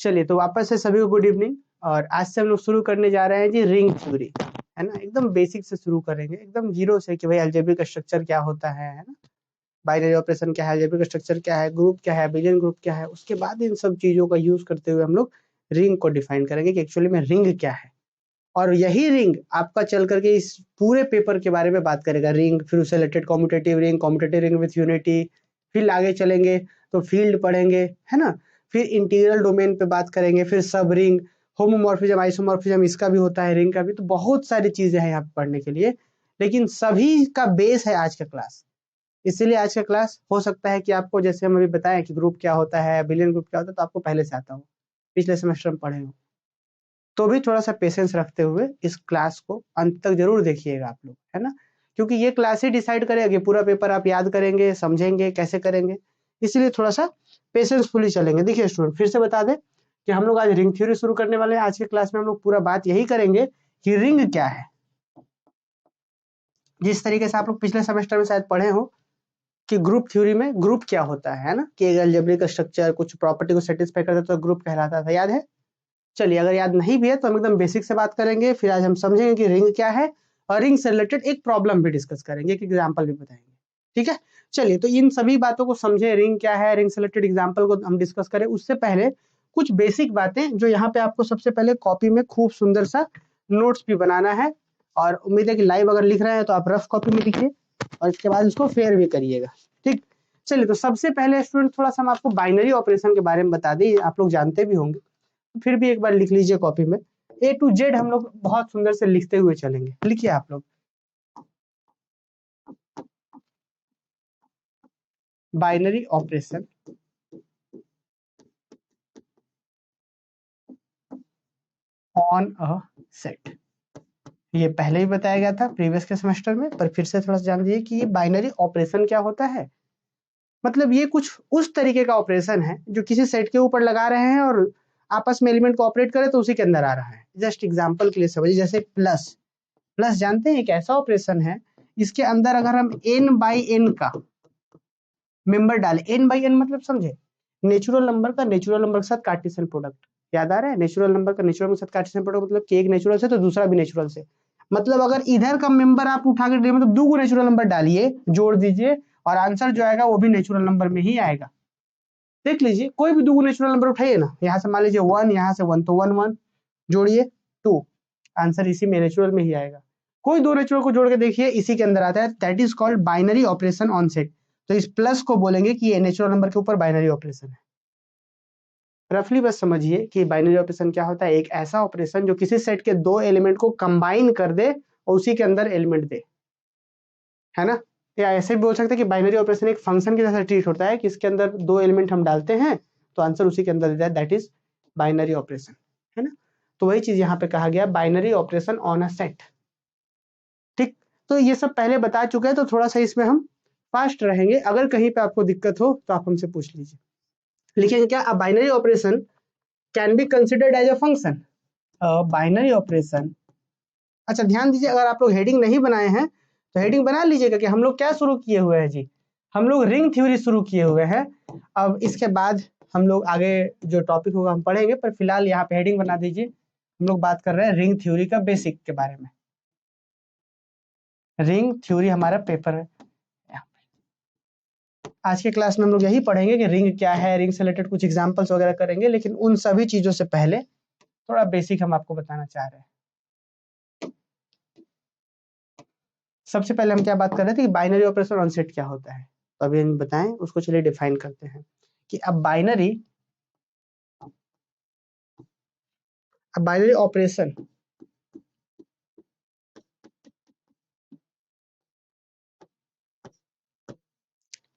चलिए तो वापस से सभी को गुड इवनिंग। और आज से हम लोग शुरू करने जा रहे हैं जी रिंग थ्योरी, है ना। एकदम बेसिक से शुरू करेंगे, एकदम जीरो से कि भाई अलजेब्रिक स्ट्रक्चर क्या होता है ना, बाइनरी ऑपरेशन क्या है, अलजेब्रिक स्ट्रक्चर क्या है, ग्रुप क्या है, बिलियन ग्रुप क्या है। उसके बाद इन सब चीजों का यूज करते हुए हम लोग रिंग को डिफाइन करेंगे कि एक्चुअली में रिंग क्या है। और यही रिंग आपका चल करके इस पूरे पेपर के बारे में बात करेगा। रिंग, फिर उससे related commutative ring with unity, फिर आगे चलेंगे तो फील्ड पढ़ेंगे, है ना। फिर इंटीग्रल डोमेन पे बात करेंगे, फिर सब रिंग, होमोमॉर्फिज्म, आइसोमॉर्फिज्म इसका भी होता है, रिंग का भी। तो बहुत सारी चीजें हैं यहाँ पे पढ़ने के लिए, लेकिन सभी का बेस है आज का क्लास। इसीलिए आज का क्लास हो सकता है कि आपको, जैसे हम अभी बताएं कि ग्रुप क्या होता है, बिलियन ग्रुप क्या होता है, तो आपको पहले से आता हो, पिछले सेमेस्टर में पढ़े हो, तो भी थोड़ा सा पेशेंस रखते हुए इस क्लास को अंत तक जरूर देखिएगा आप लोग, है ना। क्योंकि ये क्लास ही डिसाइड करेगा कि पूरा पेपर आप याद करेंगे, समझेंगे, कैसे करेंगे। इसलिए थोड़ा सा पेशेंसफुली चलेंगे। देखिए स्टूडेंट, फिर से बता दें कि हम लोग आज रिंग थ्योरी शुरू करने वाले हैं। आज के क्लास में हम लोग पूरा बात यही करेंगे कि रिंग क्या है। जिस तरीके से आप लोग पिछले सेमेस्टर में शायद पढ़े हो कि ग्रुप थ्योरी में ग्रुप क्या होता है ना, कि अलजेब्रिक स्ट्रक्चर कुछ प्रॉपर्टी को सेटिस्फाई करता है तो ग्रुप कहलाता था, याद है। चलिए, अगर याद नहीं भी है तो हम एकदम बेसिक से बात करेंगे। फिर आज हम समझेंगे कि रिंग क्या है, और रिंग से रिलेटेड एक प्रॉब्लम भी डिस्कस करेंगे, एक एग्जाम्पल भी बताएंगे, ठीक है। चलिए, तो इन सभी बातों को समझे, रिंग क्या है, रिंग से रिलेटेड एग्जाम्पल को हम डिस्कस करें। उससे पहले कुछ बेसिक बातें जो यहाँ पे आपको सबसे पहले कॉपी में खूब सुंदर सा नोट्स भी बनाना है। और उम्मीद है कि लाइव अगर लिख रहे हैं तो आप रफ कॉपी में लिखिए और इसके बाद इसको फेयर भी करिएगा, ठीक। चलिए, तो सबसे पहले स्टूडेंट थोड़ा सा हम आपको बाइनरी ऑपरेशन के बारे में बता दें, आप लोग जानते भी होंगे, फिर भी एक बार लिख लीजिए कॉपी में। A to Z हम लोग बहुत सुंदर से लिखते हुए चलेंगे। लिखिए आप लोग, binary operation on a set. ये पहले ही बताया गया था प्रीवियस के सेमेस्टर में, पर फिर से थोड़ा सा जान लीजिए कि ये बाइनरी ऑपरेशन क्या होता है। मतलब ये कुछ उस तरीके का ऑपरेशन है जो किसी सेट के ऊपर लगा रहे हैं और आपस में एलिमेंट को ऑपरेट करे तो उसी के अंदर आ रहा है। जस्ट एग्जांपल के लिए समझिए, जैसे प्लस। प्लस जानते हैं एक ऐसा ऑपरेशन है, इसके अंदर अगर हम n बाई n का मेंबर डाले, n बाई n मतलब समझे, नेचुरल नंबर का नेचुरल नंबर के साथ कार्टेशियन प्रोडक्ट। याद आ रहा है, नेचुरल नंबर का नेचुरल नंबर के साथ कार्टेशियन प्रोडक्ट मतलब कि एक नेचुरल से तो दूसरा भी नेचुरल से। मतलब अगर इधर का मेंबर आप उठा के मतलब दो नेचुरल नंबर डालिए, जोड़ दीजिए, और आंसर जो आएगा वो भी नेचुरल नंबर में ही आएगा। देख लीजिए, कोई भी दो नेचुरल नंबर उठाइए ना, यहाँ से मान लीजिए 1, यहाँ से 1, तो 1 1 जोड़िए 2, आंसर इसी में नेचुरल में ही आएगा। कोई दो नेचुरल को जोड़ के देखिए, इसी के अंदर आता है, that is called binary operation on set. तो इस प्लस को बोलेंगे कि ये नेचुरल नंबर के ऊपर बाइनरी ऑपरेशन है। रफली बस समझिए कि बाइनरी ऑपरेशन क्या होता है। एक ऐसा ऑपरेशन जो किसी सेट के दो एलिमेंट को कंबाइन कर दे और उसी के अंदर एलिमेंट दे, है ना। या ऐसे भी बोल सकते हैं कि बाइनरी ऑपरेशन एक फंक्शन की जैसा ट्रीट होता है कि इसके अंदर दो एलिमेंट हम डालते हैं तो आंसर उसी के अंदर देता है, दैट इज बाइनरी ऑपरेशन, है ना। तो वही चीज यहाँ पे कहा गया, binary operation on a set, ठीक। तो ये सब पहले बता चुके हैं, तो थोड़ा सा इसमें हम फास्ट रहेंगे। अगर कहीं पे आपको दिक्कत हो तो आप हमसे पूछ लीजिए। लिखेंगे क्या, a binary operation can be considered as a function. Binary operation, अच्छा ध्यान दीजिए, अगर आप लोग हेडिंग नहीं बनाए हैं तो हेडिंग बना लीजिएगा कि हम लोग क्या शुरू किए हुए हैं जी, हम लोग रिंग थ्योरी शुरू किए हुए हैं। अब इसके बाद हम लोग आगे जो टॉपिक होगा हम पढ़ेंगे, पर फिलहाल यहाँ पे हेडिंग बना दीजिए। हम लोग बात कर रहे हैं रिंग थ्योरी का बेसिक के बारे में। रिंग थ्योरी हमारा पेपर है। आज के क्लास में हम लोग यही पढ़ेंगे कि रिंग क्या है, रिंग से रिलेटेड कुछ एग्जांपल्स वगैरह करेंगे, लेकिन उन सभी चीजों से पहले थोड़ा बेसिक हम आपको बताना चाह रहे हैं। सबसे पहले हम क्या बात कर रहे थे कि बाइनरी ऑपरेशन ऑन सेट क्या होता है, तो अभी हम बताएं उसको, चलिए डिफाइन करते हैं कि अब binary operation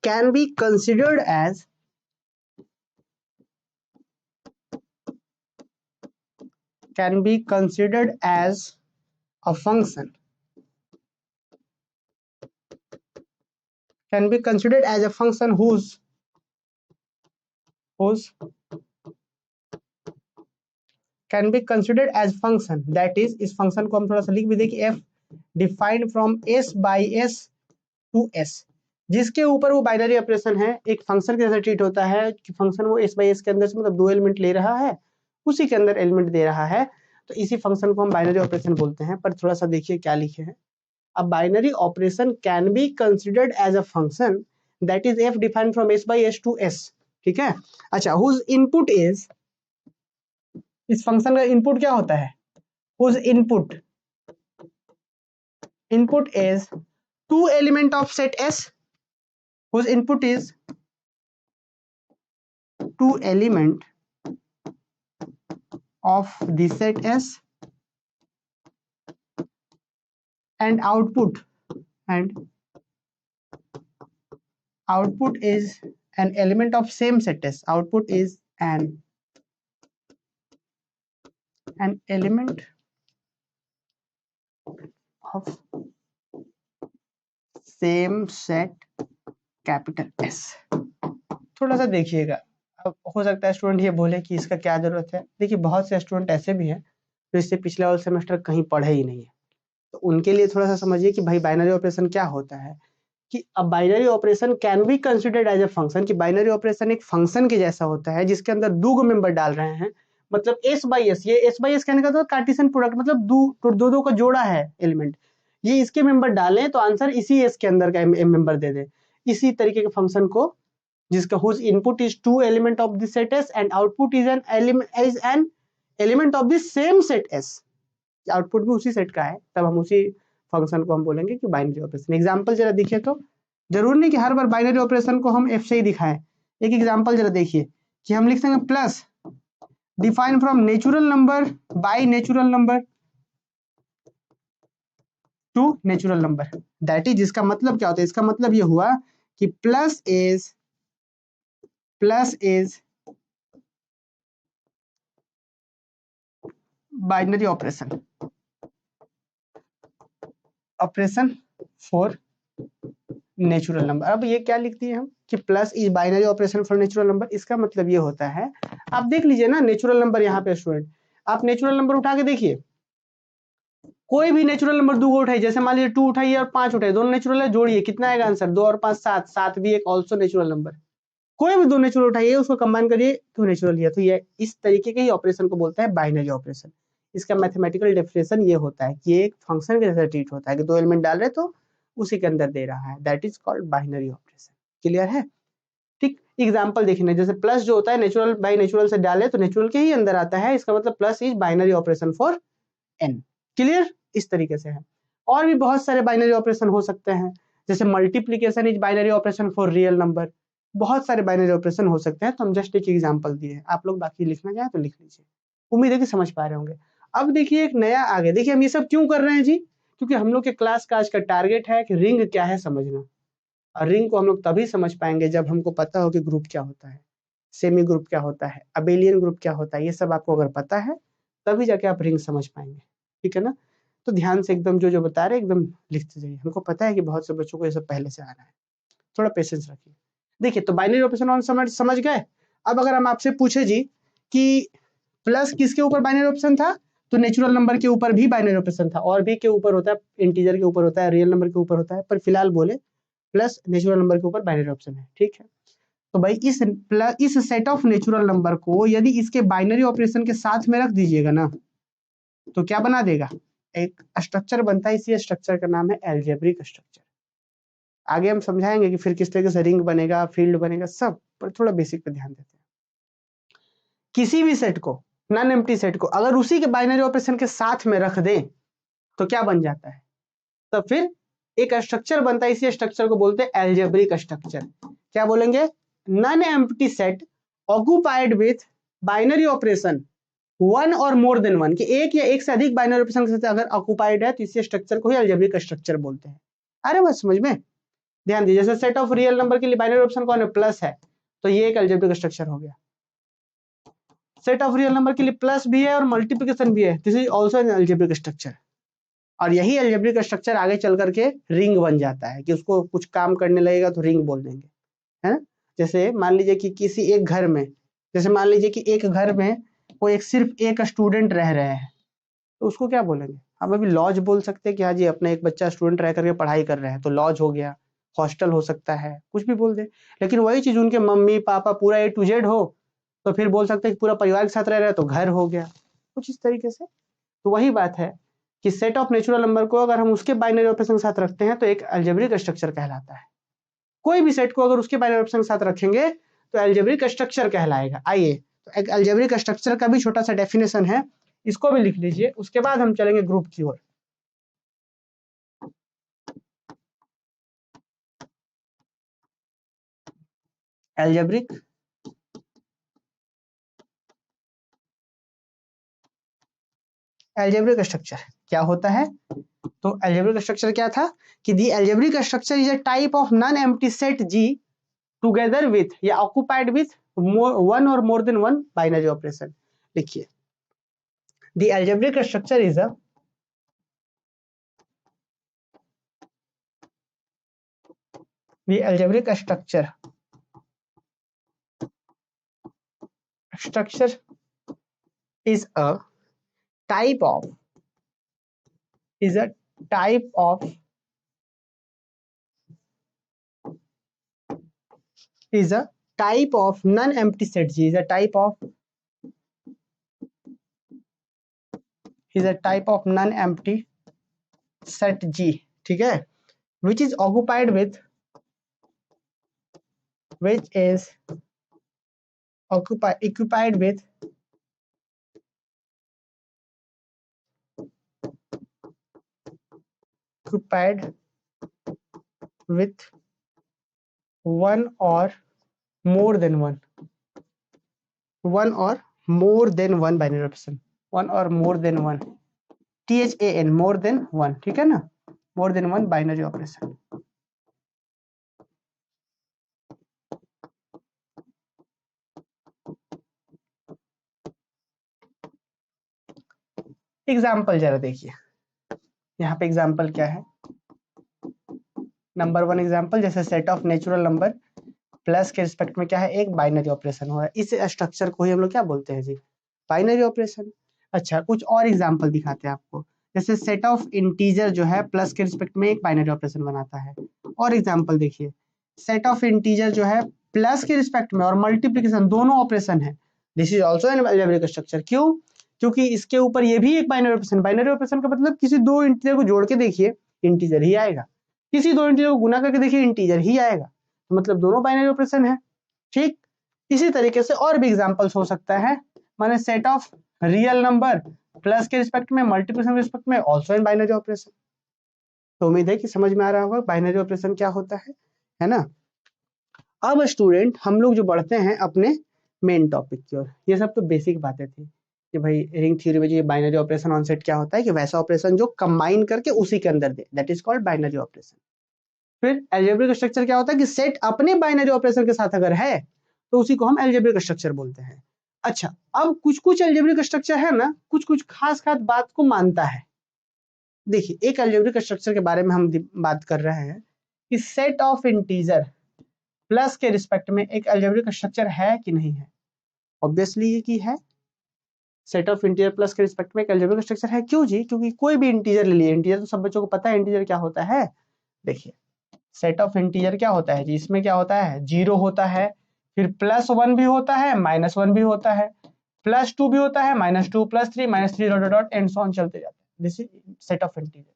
can be considered as a function, can be considered as a function whose can be considered as function, that is इस फंक्शन को हम थोड़ा सा लिख भी दें कि f defined from s by s to s, जिसके ऊपर वो बाइनरी ऑपरेशन है, एक फंक्शन के जैसा ट्रीट होता है कि फंक्शन वो s by s के अंदर से मतलब दो एलिमेंट ले रहा है उसी के अंदर एलिमेंट दे रहा है, तो इसी फंक्शन को हम बाइनरी ऑपरेशन बोलते हैं। पर थोड़ा सा देखिए क्या लिखे हैं। A binary operation can be considered as a function that is f defined from s by s to s, ठीक है। अच्छा, whose input is, इस फंक्शन का इनपुट क्या होता है, whose input is two element of set s, whose input is two element of the set s and output is an element of same set s. Output is an element of same set capital S। थोड़ा सा देखिएगा, अब हो सकता है student ये बोले कि इसका क्या जरूरत है। देखिए बहुत से स्टूडेंट ऐसे भी हैं जो इससे पिछले वाले सेमेस्टर कहीं पढ़े ही नहीं है, तो उनके लिए थोड़ा सा समझिए कि भाई बाइनरी ऑपरेशन क्या होता है। कि अब binary operation can be considered as a function, कि बाइनरी ऑपरेशन एक फंक्शन के जैसा होता है जिसके अंदर दो मेंबर डाल रहे हैं, मतलब एस बाई एस। ये एस बाई एस कहने का तो कार्टेशियन प्रोडक्ट, मतलब दो का जोड़ा है एलिमेंट, ये इसके मेंबर डालें तो आंसर इसी एस के अंदर का मेंबर दे दे। इसी तरीके के फंक्शन को, जिसका whose input is two element of the set S and output is an element of the same set S, output भी उसी सेट का है, तब हम उसी फंक्शन को हम बोलेंगे कि बाइनरी ऑपरेशन। एग्जांपल जरा देखिए, तो जरूर नहीं कि हर बार बाइनरी ऑपरेशन को हम एफ से ही दिखाएं। एक एग्जांपल जरा देखिए कि हम लिख देंगे plus define from natural number by natural number two natural number, that is, जिसका मतलब क्या होता है, इसका मतलब ये हुआ कि plus is binary operation for natural number. अब ये क्या लिख दिए हम कि plus is binary operation for natural number, इसका मतलब ये होता है, आप देख लीजिए ना नेचुरल नंबर यहाँ पे स्टूडेंट, आप नेचुरल नंबर उठा के देखिए, कोई भी नेचुरल नंबर दो उठाइए, जैसे मान लीजिए 2 उठाइए और 5 उठाइए, दोनों नेचुरल है, जोड़िए कितना आएगा आंसर, 2 और 5 7, 7 भी एक ऑल्सो नेचुरल नंबर। कोई भी दो नेचुरल उठाइए उसको कंबाइन करिए तो नेचुरल है। तो ये इस तरीके के ही ऑपरेशन को बोलते हैं बाइनरी ऑपरेशन। इसका मैथमेटिकल डेफिनेशन ये होता है कि एक फंक्शन के जैसा ट्रीट होता है कि दो एलिमेंट डाल रहे तो उसी के अंदर दे रहा है, that is called binary operation. Clear है? ठीक, एग्जांपल देखना, जैसे प्लस जो होता है नेचुरल बाई नेचुरल से डाले तो नेचुरल के ही अंदर आता है, इसका मतलब plus is binary operation for N. Clear? इस तरीके से है। और भी बहुत सारे बाइनरी ऑपरेशन हो सकते हैं, जैसे multiplication is binary operation for real number, बहुत सारे बाइनरी ऑपरेशन हो सकते हैं। तो हम जस्ट एक एग्जांपल दिए, आप लोग बाकी लिखना चाहें तो लिख लीजिए। उम्मीद है कि समझ पा रहे होंगे। अब देखिए एक नया आगे, देखिए हम ये सब क्यों कर रहे हैं जी, क्योंकि हम लोग के क्लास का आज का टारगेट है कि रिंग क्या है समझना, और रिंग को हम लोग तभी समझ पाएंगे जब हमको पता हो कि ग्रुप क्या होता है, सेमी ग्रुप क्या होता है, अबेलियन ग्रुप क्या होता है। ये सब आपको अगर पता है तभी जाके आप रिंग समझ पाएंगे, ठीक है ना। तो ध्यान से एकदम जो बता रहे एकदम लिखते जाइए, हमको पता है कि बहुत से बच्चों को ये सब पहले से आ रहा है, थोड़ा पेशेंस रखिए। देखिए तो बाइनरी ऑपरेशन ऑन समझ गए। अब अगर हम आपसे पूछे जी कि प्लस किसके ऊपर बाइनरी ऑपरेशन था, तो नेचुरल नंबर के ऊपर भी बाइनरी ऑपरेशन था, और भी के ऊपर होता है, इंटीजर के ऊपर होता है, रियल नंबर के ऊपर होता है, पर फिलहाल बोले प्लस नेचुरल नंबर के ऊपर बाइनरी ऑपरेशन है, ठीक है। तो भाई इस सेट ऑफ नेचुरल नंबर को यदि इसके बाइनरी ऑपरेशन के साथ में रख दीजिएगा ना, तो क्या बना देगा, एक स्ट्रक्चर बनता है, इसी स्ट्रक्चर का नाम है एल्जेब्रिक स्ट्रक्चर। आगे हम समझाएंगे कि फिर किस तरीके से रिंग बनेगा, फील्ड बनेगा, सब पर थोड़ा बेसिक पे ध्यान देते हैं। किसी भी सेट को, नॉन एम्प्टी सेट को अगर उसी के बाइनरी ऑपरेशन के साथ में रख दें तो क्या बन जाता है, तो फिर एक स्ट्रक्चर बनता है, इसी स्ट्रक्चर को बोलते हैं एल्जेब्रिक स्ट्रक्चर। क्या बोलेंगे, non empty set occupied with binary operation one और मोर देन वन, कि एक या एक से अधिक बाइनरी ऑपरेशन के साथ अगर ऑक्युपाइड है तो इसी स्ट्रक्चर को ही एल्जेब्रिक स्ट्रक्चर बोलते हैं। अरे बस समझ में ध्यान दीजिए, जैसे सेट ऑफ रियल नंबर के लिए बाइनरी ऑप्शन कौन है, प्लस है, तो ये एक एल्जेब्रिक स्ट्रक्चर हो गया। सेट ऑफ रियल नंबर के लिए प्लस भी है और मल्टीप्लिकेशन भी है, this is also an algebraic structure. और यही एल्जेब्रिक स्ट्रक्चर आगे चल करके रिंग बन जाता है, कि उसको कुछ काम करने लगेगा तो रिंग बोल देंगे, है ना। जैसे मान लीजिए कि किसी एक घर में, जैसे मान लीजिए कि एक घर में वो सिर्फ एक स्टूडेंट रह रहे हैं, तो उसको क्या बोलेंगे, हम अभी लॉज बोल सकते हैं कि हाँ जी अपना एक बच्चा स्टूडेंट रह करके पढ़ाई कर रहे हैं तो लॉज हो गया, हॉस्टल हो सकता है, कुछ भी बोल दे। लेकिन वही चीज उनके मम्मी पापा पूरा A to Z हो तो फिर बोल सकते हैं कि पूरा परिवार के साथ रह रहा है तो घर हो गया, कुछ इस तरीके से। तो वही बात है कि सेट ऑफ नेचुरल नंबर को अगर हम उसके बाइनरी ऑपरेशन के साथ रखते हैं तो एक अलजेब्रिक स्ट्रक्चर कहलाता है। कोई भी सेट को अगर उसके बाइनरी ऑपरेशन के साथ रखेंगे तो अलजेब्रिक स्ट्रक्चर कहलाएगा। आइए तो एक अलजेब्रिक स्ट्रक्चर का भी छोटा सा डेफिनेशन है, इसको भी लिख लीजिए, उसके बाद हम चलेंगे ग्रुप की ओर। अलजेब्रिक अलजेब्रिक स्ट्रक्चर क्या होता है? तो अलजेब्रिक स्ट्रक्चर क्या था कि the algebraic structure is a type of non empty set G together with या ऑक्युपाइड विथ वन और more than one binary operation. लिखिए, the algebraic structure is a the algebraic structure is a type of non-empty set G, is a type of non-empty set G, ठीक है, which is occupied with one or more than one binary operation, one or more than one, THAN, more than one, ठीक है ना, more than one binary operation। Example जरा देखिए, यहाँ पे example क्या है। नंबर 1 एग्जाम्पल, जैसे set of natural number plus के रिस्पेक्ट में क्या है, एक बाइनरी ऑपरेशन हो रहा है, इस स्ट्रक्चर को ही हम लोग क्या बोलते हैं जी, बाइनरी ऑपरेशन। अच्छा, कुछ और एग्जाम्पल दिखाते हैं आपको, जैसे सेट ऑफ इंटीजर जो है प्लस के रिस्पेक्ट में एक बाइनरी ऑपरेशन बनाता है। और एग्जाम्पल देखिए, सेट ऑफ इंटीजर जो है प्लस के रिस्पेक्ट में और मल्टीप्लीकेशन दोनों ऑपरेशन है, this is also an algebraic structure. क्यों? क्योंकि इसके ऊपर ये भी एक बाइनरी ऑपरेशन, बाइनरी ऑपरेशन का मतलब किसी दो इंटीजर को जोड़ के देखिए इंटीजर ही आएगा, किसी दो इंटीजर को गुना करके देखिए इंटीजर ही आएगा, तो मतलब दोनों बाइनरी ऑपरेशन है। ठीक इसी तरीके से और भी एग्जांपल्स हो सकता है, माने set of real number plus के रिस्पेक्ट में मल्टीप्लिकेशन के रिस्पेक्ट में ऑल्सो इन बाइनरी ऑपरेशन। तो उम्मीद है कि समझ में आ रहा होगा बाइनरी ऑपरेशन क्या होता है ना। अब स्टूडेंट हम लोग जो बढ़ते हैं अपने मेन टॉपिक की ओर, ये सब तो बेसिक बातें थी कि भाई रिंग थ्योरी में जो बाइनरी ऑपरेशन ऑन सेट क्या होता है, कि वैसा ऑपरेशन जो कंबाइन करके उसी के अंदर दे, that is called binary operation. फिर अलजेब्रिक स्ट्रक्चर क्या होता है कि सेट अपने बाइनरी ऑपरेशन के साथ अगर है तो उसी को हम अलजेब्रिक स्ट्रक्चर बोलते हैं। अच्छा, अब कुछ कुछ अलजेब्रिक स्ट्रक्चर है ना, कुछ कुछ खास खास बात को मानता है। देखिए, एक अलजेब्रिक स्ट्रक्चर के बारे में हम बात कर रहे हैं कि सेट ऑफ इंटीजर प्लस के रिस्पेक्ट में एक अलजेब्रिक स्ट्रक्चर है कि नहीं है। ऑब्वियसली ये की है, सेट ऑफ इंटीजर प्लस के रिस्पेक्ट में एक अलजेब्रिक स्ट्रक्चर है। क्यों जी? क्योंकि कोई भी इंटीजर ले लिए, इंटीजर तो सब बच्चों को पता है इंटीजर क्या होता है। देखिए, सेट ऑफ इंटीजर क्या होता है जी, इसमें क्या होता है, 0 होता है, फिर +1 भी होता है, -1 भी होता है, +2 भी होता है, -2 +3 -3 dot dot and so on चलते जाते हैं। This is set of integer.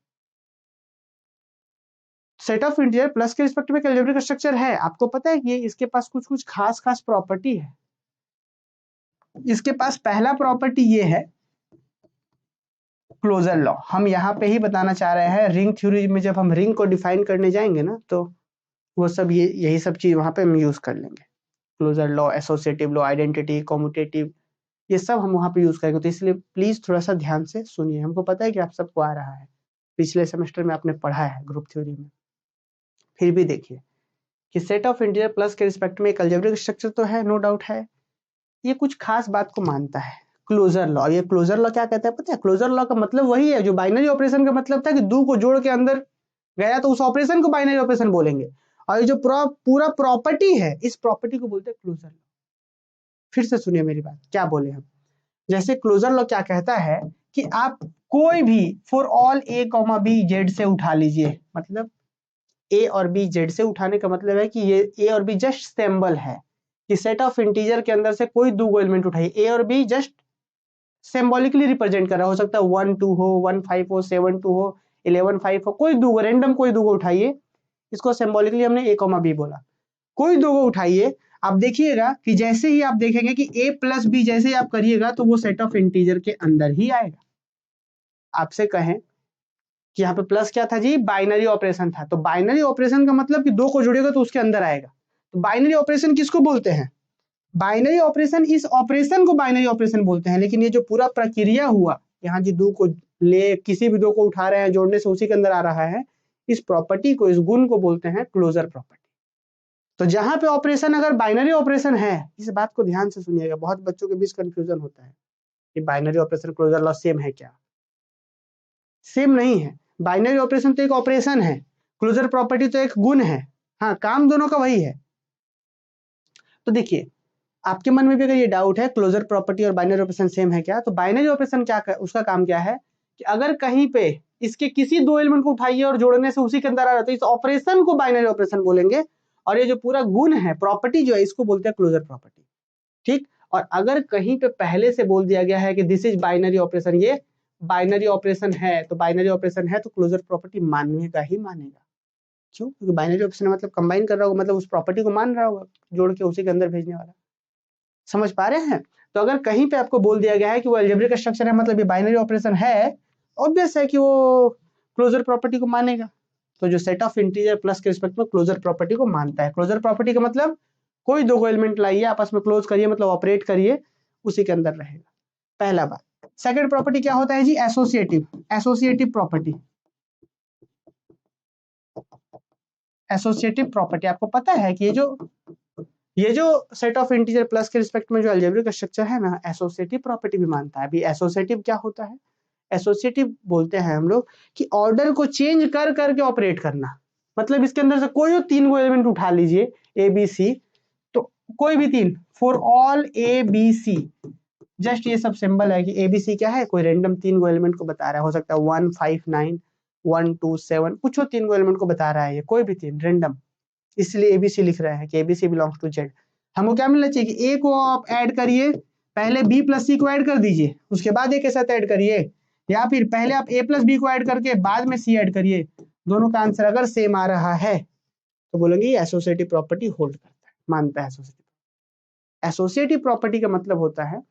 Set of integer plus के रिस्पेक्ट में अलजेब्रिक स्ट्रक्चर है, आपको पता है कि इसके पास कुछ कुछ खास खास प्रॉपर्टी है। इसके पास पहला प्रॉपर्टी ये है क्लोजर लॉ। हम यहाँ पे ही बताना चाह रहे हैं, रिंग थ्योरी में जब हम रिंग को डिफाइन करने जाएंगे ना, तो वो सब यही सब चीज वहां पे हम यूज कर लेंगे। Closure law, associative law, identity, commutative, ये सब हम वहां पे यूज करेंगे। तो इसलिए प्लीज थोड़ा सा ध्यान से सुनिए, हमको पता है कि आप सबको आ रहा है, पिछले सेमेस्टर में आपने पढ़ा है ग्रुप थ्योरी में। फिर भी देखिए कि सेट ऑफ इंटीजर प्लस के रिस्पेक्ट में एक अलजेब्रिक स्ट्रक्चर तो है, नो डाउट है, ये कुछ खास बात को मानता है, क्लोजर लॉ। ये क्लोजर लॉ क्या कहता है पता है? क्लोजर लॉ का मतलब वही है जो बाइनरी ऑपरेशन का मतलब था कि दो को जोड़ के अंदर गया तो उस ऑपरेशन को बाइनरी ऑपरेशन बोलेंगे, और ये जो पूरा प्रॉपर्टी है, इस प्रॉपर्टी को बोलते हैं क्लोजर लॉ। फिर से सुनिए मेरी बात, क्या बोले हम। जैसे क्लोजर लॉ क्या कहता है कि आप कोई भी for all a comma b Z से उठा लीजिए, मतलब ए और बी जेड से उठाने का मतलब है कि ये ए और बी जस्ट सिंबल है, कि सेट ऑफ इंटीजर के अंदर से कोई दो एलिमेंट उठाइए, ए और बी जस्ट सिंबॉलिकली रिप्रेजेंट कर रहा हो सकता है 1 2 हो, 1 5 हो, 7 2 हो, 11 5 हो, कोई दो रैंडम कोई दो उठाइए, इसको सिंबॉलिकली हमने ए कॉमा बी बोला, कोई दो उठाइए। आप देखिएगा कि जैसे ही आप देखेंगे कि a प्लस बी जैसे ही आप करिएगा तो वो सेट ऑफ इंटीजर के अंदर ही आएगा। आपसे कहें कि यहाँ पे प्लस क्या था जी, बाइनरी ऑपरेशन था, तो बाइनरी ऑपरेशन का मतलब कि दो को जोड़ेगा तो उसके अंदर आएगा। तो बाइनरी ऑपरेशन किसको बोलते हैं, बाइनरी ऑपरेशन, इस ऑपरेशन को बाइनरी ऑपरेशन बोलते हैं। लेकिन ये जो पूरा प्रक्रिया हुआ, यहाँ जी दो को ले किसी भी दो को उठा रहे हैं, जोड़ने से उसी के अंदर आ रहा है, इस प्रॉपर्टी को, इस गुण को बोलते हैं क्लोजर प्रॉपर्टी। तो जहां पे ऑपरेशन अगर बाइनरी ऑपरेशन है, इस बात को ध्यान से सुनिएगा, बहुत बच्चों के बीच कंफ्यूजन होता है कि binary operation closure law same है क्या, सेम नहीं है। बाइनरी ऑपरेशन तो एक ऑपरेशन है, क्लोजर प्रॉपर्टी तो एक गुण है, हाँ काम दोनों का वही है। तो देखिए आपके मन में भी अगर ये डाउट है क्लोजर प्रॉपर्टी और बाइनरी ऑपरेशन सेम है क्या, तो बाइनरी ऑपरेशन क्या उसका काम क्या है कि अगर कहीं पे इसके किसी दो एलिमेंट को उठाइए और जोड़ने से उसी के अंदर आ रहा है तो इस ऑपरेशन को बाइनरी ऑपरेशन बोलेंगे, और ये जो पूरा गुण है, प्रॉपर्टी जो है, इसको बोलते हैं क्लोजर प्रॉपर्टी। ठीक, और अगर कहीं पे पहले से बोल दिया गया है कि दिस इज बाइनरी ऑपरेशन, ये बाइनरी ऑपरेशन है, तो बाइनरी ऑपरेशन है तो क्लोजर प्रॉपर्टी मानेगा ही मानेगा। क्यों, क्योंकि बाइनरी ऑपरेशन मतलब कंबाइन कर रहा होगा, मतलब उस प्रॉपर्टी को मान रहा होगा, जोड़ के उसी के अंदर भेजने वाला। समझ पा रहे हैं? तो अगर कहीं पे आपको बोल दिया गया है कि वो अलजेब्रिक स्ट्रक्चर है, मतलब ये बाइनरी ऑपरेशन है, ऑब्वियस है कि वो क्लोजर प्रॉपर्टी को मानेगा। तो जो सेट ऑफ इंटीजर प्लस के रिस्पेक्ट में क्लोजर प्रॉपर्टी को मानता है, क्लोजर प्रॉपर्टी का मतलब कोई दो एलिमेंट लाइए, आपस में क्लोज करिए, मतलब ऑपरेट करिए, उसी के अंदर रहेगा। पहला बात। सेकंड प्रॉपर्टी क्या होता है जी, associative, associative property. Associative property आपको पता है कि ये जो सेट ऑफ इंटीजर प्लस के रिस्पेक्ट में जो अलजेब्रिक स्ट्रक्चर है ना, एसोसिएटिव प्रॉपर्टी भी मानता है। अभी एसोसिएटिव क्या होता है, एसोसिएटिव बोलते हैं हम लोग कि ऑर्डर को चेंज कर करके ऑपरेट करना। मतलब इसके अंदर से कोई तीन को एलिमेंट उठा लीजिए, ए बी सी, तो कोई भी तीन, for all a b c, just ये सब सिंबल है कि ए बी सी क्या है, कोई रैंडम तीन को एलिमेंट को बता रहा है, हो सकता है 1 5 9 1 2 7, कुछ तीन को एलिमेंट को बता रहा है, ये कोई भी तीन रैंडम, इसलिए एबीसी लिख रहे हैं कि एबीसी बिलोंग्स टू जेड। हमको क्या मिलना चाहिए कि ए को आप ऐड करिए, पहले बी प्लस सी को ऐड कर दीजिए, उसके बाद ए के साथ ऐड करिए, या फिर पहले आप ए प्लस बी को ऐड करके बाद में सी ऐड करिए। दोनों का आंसर अगर सेम आ रहा है तो बोलेंगे ये एसोसिएटिव प्रॉपर्टी होल्ड करता है, मानता है एसोसिएटिव। एसोसिएटिव प्रॉपर्टी का मतलब होता है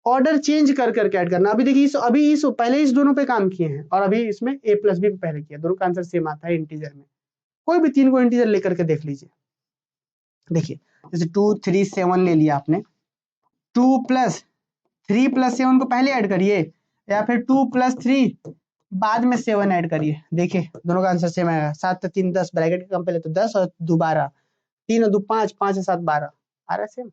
ऑर्डर चेंज कर करके ऐड करना। अभी देखिए पहले इस दोनों पे काम किए हैं और अभी इसमें ए प्लस बी पे पहले किया, दोनों का आंसर सेम आता है इंटीजर में। कोई भी तीन को इंटीजर लेकर के देख लीजिए, देखिए जैसे 2 3 7 ले लिया आपने, 2 प्लस 3 प्लस 7 को पहले ऐड करिए, या फिर 2 प्लस 3 बाद में 7 ऐड करिए, देखिए दोनों का आंसर सेम आएगा। 7 3 10, ब्रैकेट के कम पहले तो 10 और 2 12, 3 और 2 5, 5 और 7 12 आ रहा है सेम।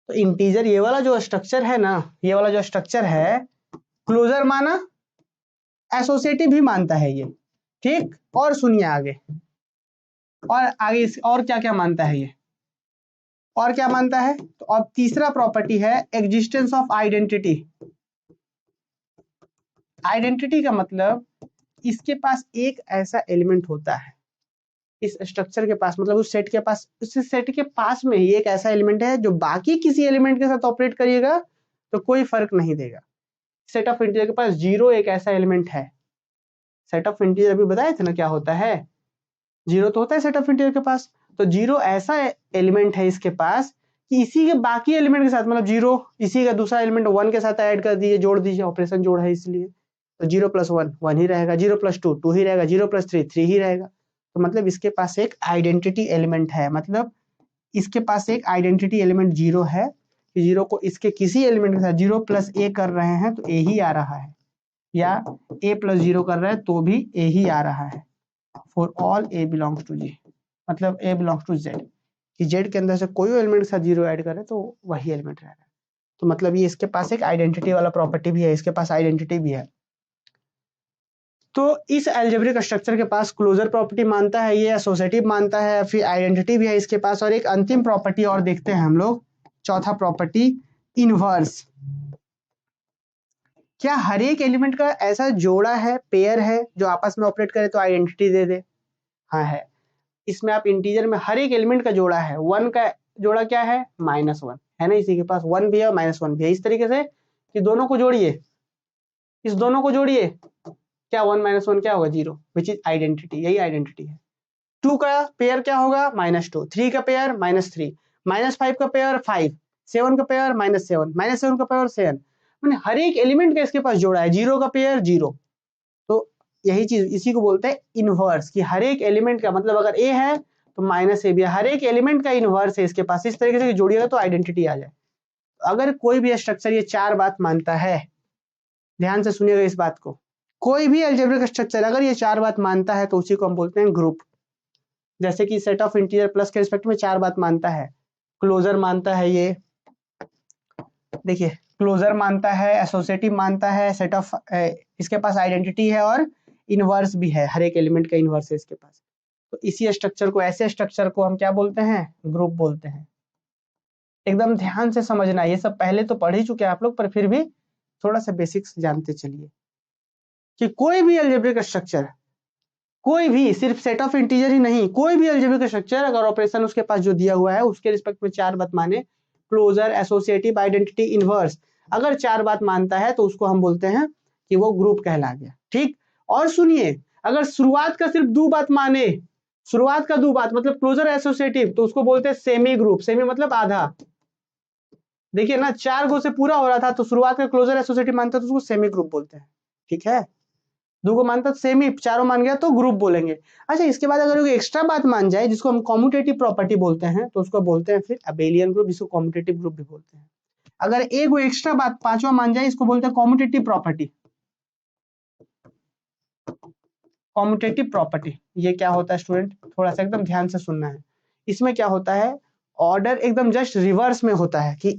तो इंटीजर ये वाला जो स्ट्रक्चर है ना, ये वाला जो स्ट्रक्चर है, क्लोजर माना, एसोसिएटिव भी मानता है ये। ठीक, और सुनिए आगे, और आगे और क्या क्या मानता है ये, और क्या मानता है, तो अब तीसरा प्रॉपर्टी है एग्जिस्टेंस ऑफ आइडेंटिटी। आइडेंटिटी का मतलब इसके पास एक ऐसा एलिमेंट होता है इस स्ट्रक्चर के पास, मतलब उस सेट के पास, उस सेट के पास में ही एक ऐसा एलिमेंट है जो बाकी किसी एलिमेंट के साथ ऑपरेट करिएगा तो कोई फर्क नहीं देगा। सेट ऑफ इंटीजर के पास 0 एक ऐसा एलिमेंट है। सेट ऑफ इंटीजर अभी बताए थे ना क्या होता है, 0 तो होता है सेट ऑफ इंटीजर के पास। तो 0 ऐसा एलिमेंट है इसके पास कि इसी के बाकी एलिमेंट के साथ, मतलब 0 इसी का दूसरा एलिमेंट 1 के साथ ऐड कर दीजिए, जोड़ दीजिए, ऑपरेशन जोड़ है इसलिए, तो 0 + 1 1 ही रहेगा, 0 + 2 2 ही रहेगा, 0 + 3 3 ही रहेगा। तो मतलब इसके पास एक आइडेंटिटी एलिमेंट है, मतलब इसके पास एक आइडेंटिटी एलिमेंट 0 है कि 0 को इसके किसी एलिमेंट के साथ 0 + a कर रहे हैं तो a ही आ रहा है, या a + 0 कर रहे हैं तो भी a ही आ रहा है। For all a belongs to G, मतलब a बिलोंग्स टू z, कि z के अंदर से कोई एलिमेंट के साथ 0 ऐड करे तो वही एलिमेंट रह रहा है। तो मतलब ये इसके पास एक आइडेंटिटी वाला प्रॉपर्टी भी है, इसके पास आइडेंटिटी भी है। तो इस अलजेब्रिक स्ट्रक्चर के पास क्लोजर प्रॉपर्टी मानता है, ये एसोसिएटिव मानता है, फिर आइडेंटिटी भी है इसके पास, और एक अंतिम प्रॉपर्टी और देखते हैं हम लोग, चौथा प्रॉपर्टी इनवर्स। क्या हर एक एलिमेंट का ऐसा जोड़ा है, पेयर है जो आपस में ऑपरेट करे तो आइडेंटिटी दे दे? हाँ है। इसमें आप इंटीजर में हर एक एलिमेंट का जोड़ा है, 1 का जोड़ा क्या है -1 है ना, इसी के पास 1 भी है और -1 भी है। इस तरीके से कि दोनों को जोड़िए, इस दोनों को जोड़िए, क्या 1 - 1 क्या होगा 0, विच इज आइडेंटिटी, यही आइडेंटिटी है। 2 का पेयर क्या होगा -2, 3 का पेयर -3, -5 का पेयर 5, 7 का पेयर -7, -7 का पेयर 7, मैंने हर एक एलिमेंट का इसके पास जोड़ा है। 0 का पेयर 0, तो यही चीज, इसी को बोलते हैं इनवर्स, कि हर एक एलिमेंट का मतलब अगर ए है तो -a भी है, हर एक एलिमेंट का इनवर्स है इसके पास। इस तरीके से जोड़िएगा तो आइडेंटिटी आ जाए। अगर कोई भी स्ट्रक्चर ये 4 बात मानता है, ध्यान से सुनिएगा इस बात को, कोई भी अलजेब्रिक स्ट्रक्चर अगर ये 4 बात मानता है तो उसी को हम बोलते हैं ग्रुप। जैसे कि सेट ऑफ इंटीजर प्लस के रिस्पेक्ट में 4 बात मानता है, क्लोजर मानता है, ये देखिए क्लोजर मानता है, एसोसिएटिव मानता है, सेट ऑफ इसके पास आइडेंटिटी है और इनवर्स भी है, हर एक एलिमेंट का इनवर्स है इसके पास। तो इसी स्ट्रक्चर को, ऐसे स्ट्रक्चर को हम क्या बोलते हैं, ग्रुप बोलते हैं। एकदम ध्यान से समझना, ये सब पहले तो पढ़ ही चुके हैं आप लोग, पर फिर भी थोड़ा सा बेसिक्स जानते चलिए कि कोई भी अलजेब्रिक स्ट्रक्चर, कोई भी, सिर्फ सेट ऑफ इंटीजर ही नहीं, कोई भी अलजेब्रिक स्ट्रक्चर अगर ऑपरेशन उसके पास जो दिया हुआ है उसके रिस्पेक्ट में 4 बात माने, क्लोजर, एसोसिएटिव, आइडेंटिटी, इनवर्स, अगर 4 बात मानता है तो उसको हम बोलते हैं कि वो ग्रुप कहला गया। ठीक, और सुनिए, अगर शुरुआत का सिर्फ 2 बात माने, शुरुआत का 2 बात मतलब क्लोजर, एसोसिएटिव, तो उसको बोलते हैं सेमी ग्रुप। सेमी मतलब आधा। देखिए ना, 4 गो से पूरा हो रहा था तो शुरुआत का क्लोजर, एसोसिएटिव मानता है तो उसको सेमी ग्रुप बोलते हैं। ठीक है, 2 को मानता तो सेमी, चारों मान गया तो ग्रुप बोलेंगे। अच्छा, इसके बाद अगर कोई एक्स्ट्रा बात मान जाए जिसको हम कॉम्यूटेटिव प्रॉपर्टी बोलते हैं तो उसको बोलते हैं फिर अबेलियन ग्रुप, जिसको कॉम्यूटेटिव ग्रुप भी बोलते हैं। अगर एक वो एक्स्ट्रा बात 5वां मान जाए इसको बोलते हैं कॉम्यूटेटिव प्रॉपर्टी। कॉम्यूटेटिव प्रॉपर्टी ये क्या होता है स्टूडेंट, थोड़ा सा एकदम ध्यान से सुनना है। इसमें क्या होता है, ऑर्डर एकदम जस्ट रिवर्स में होता है कि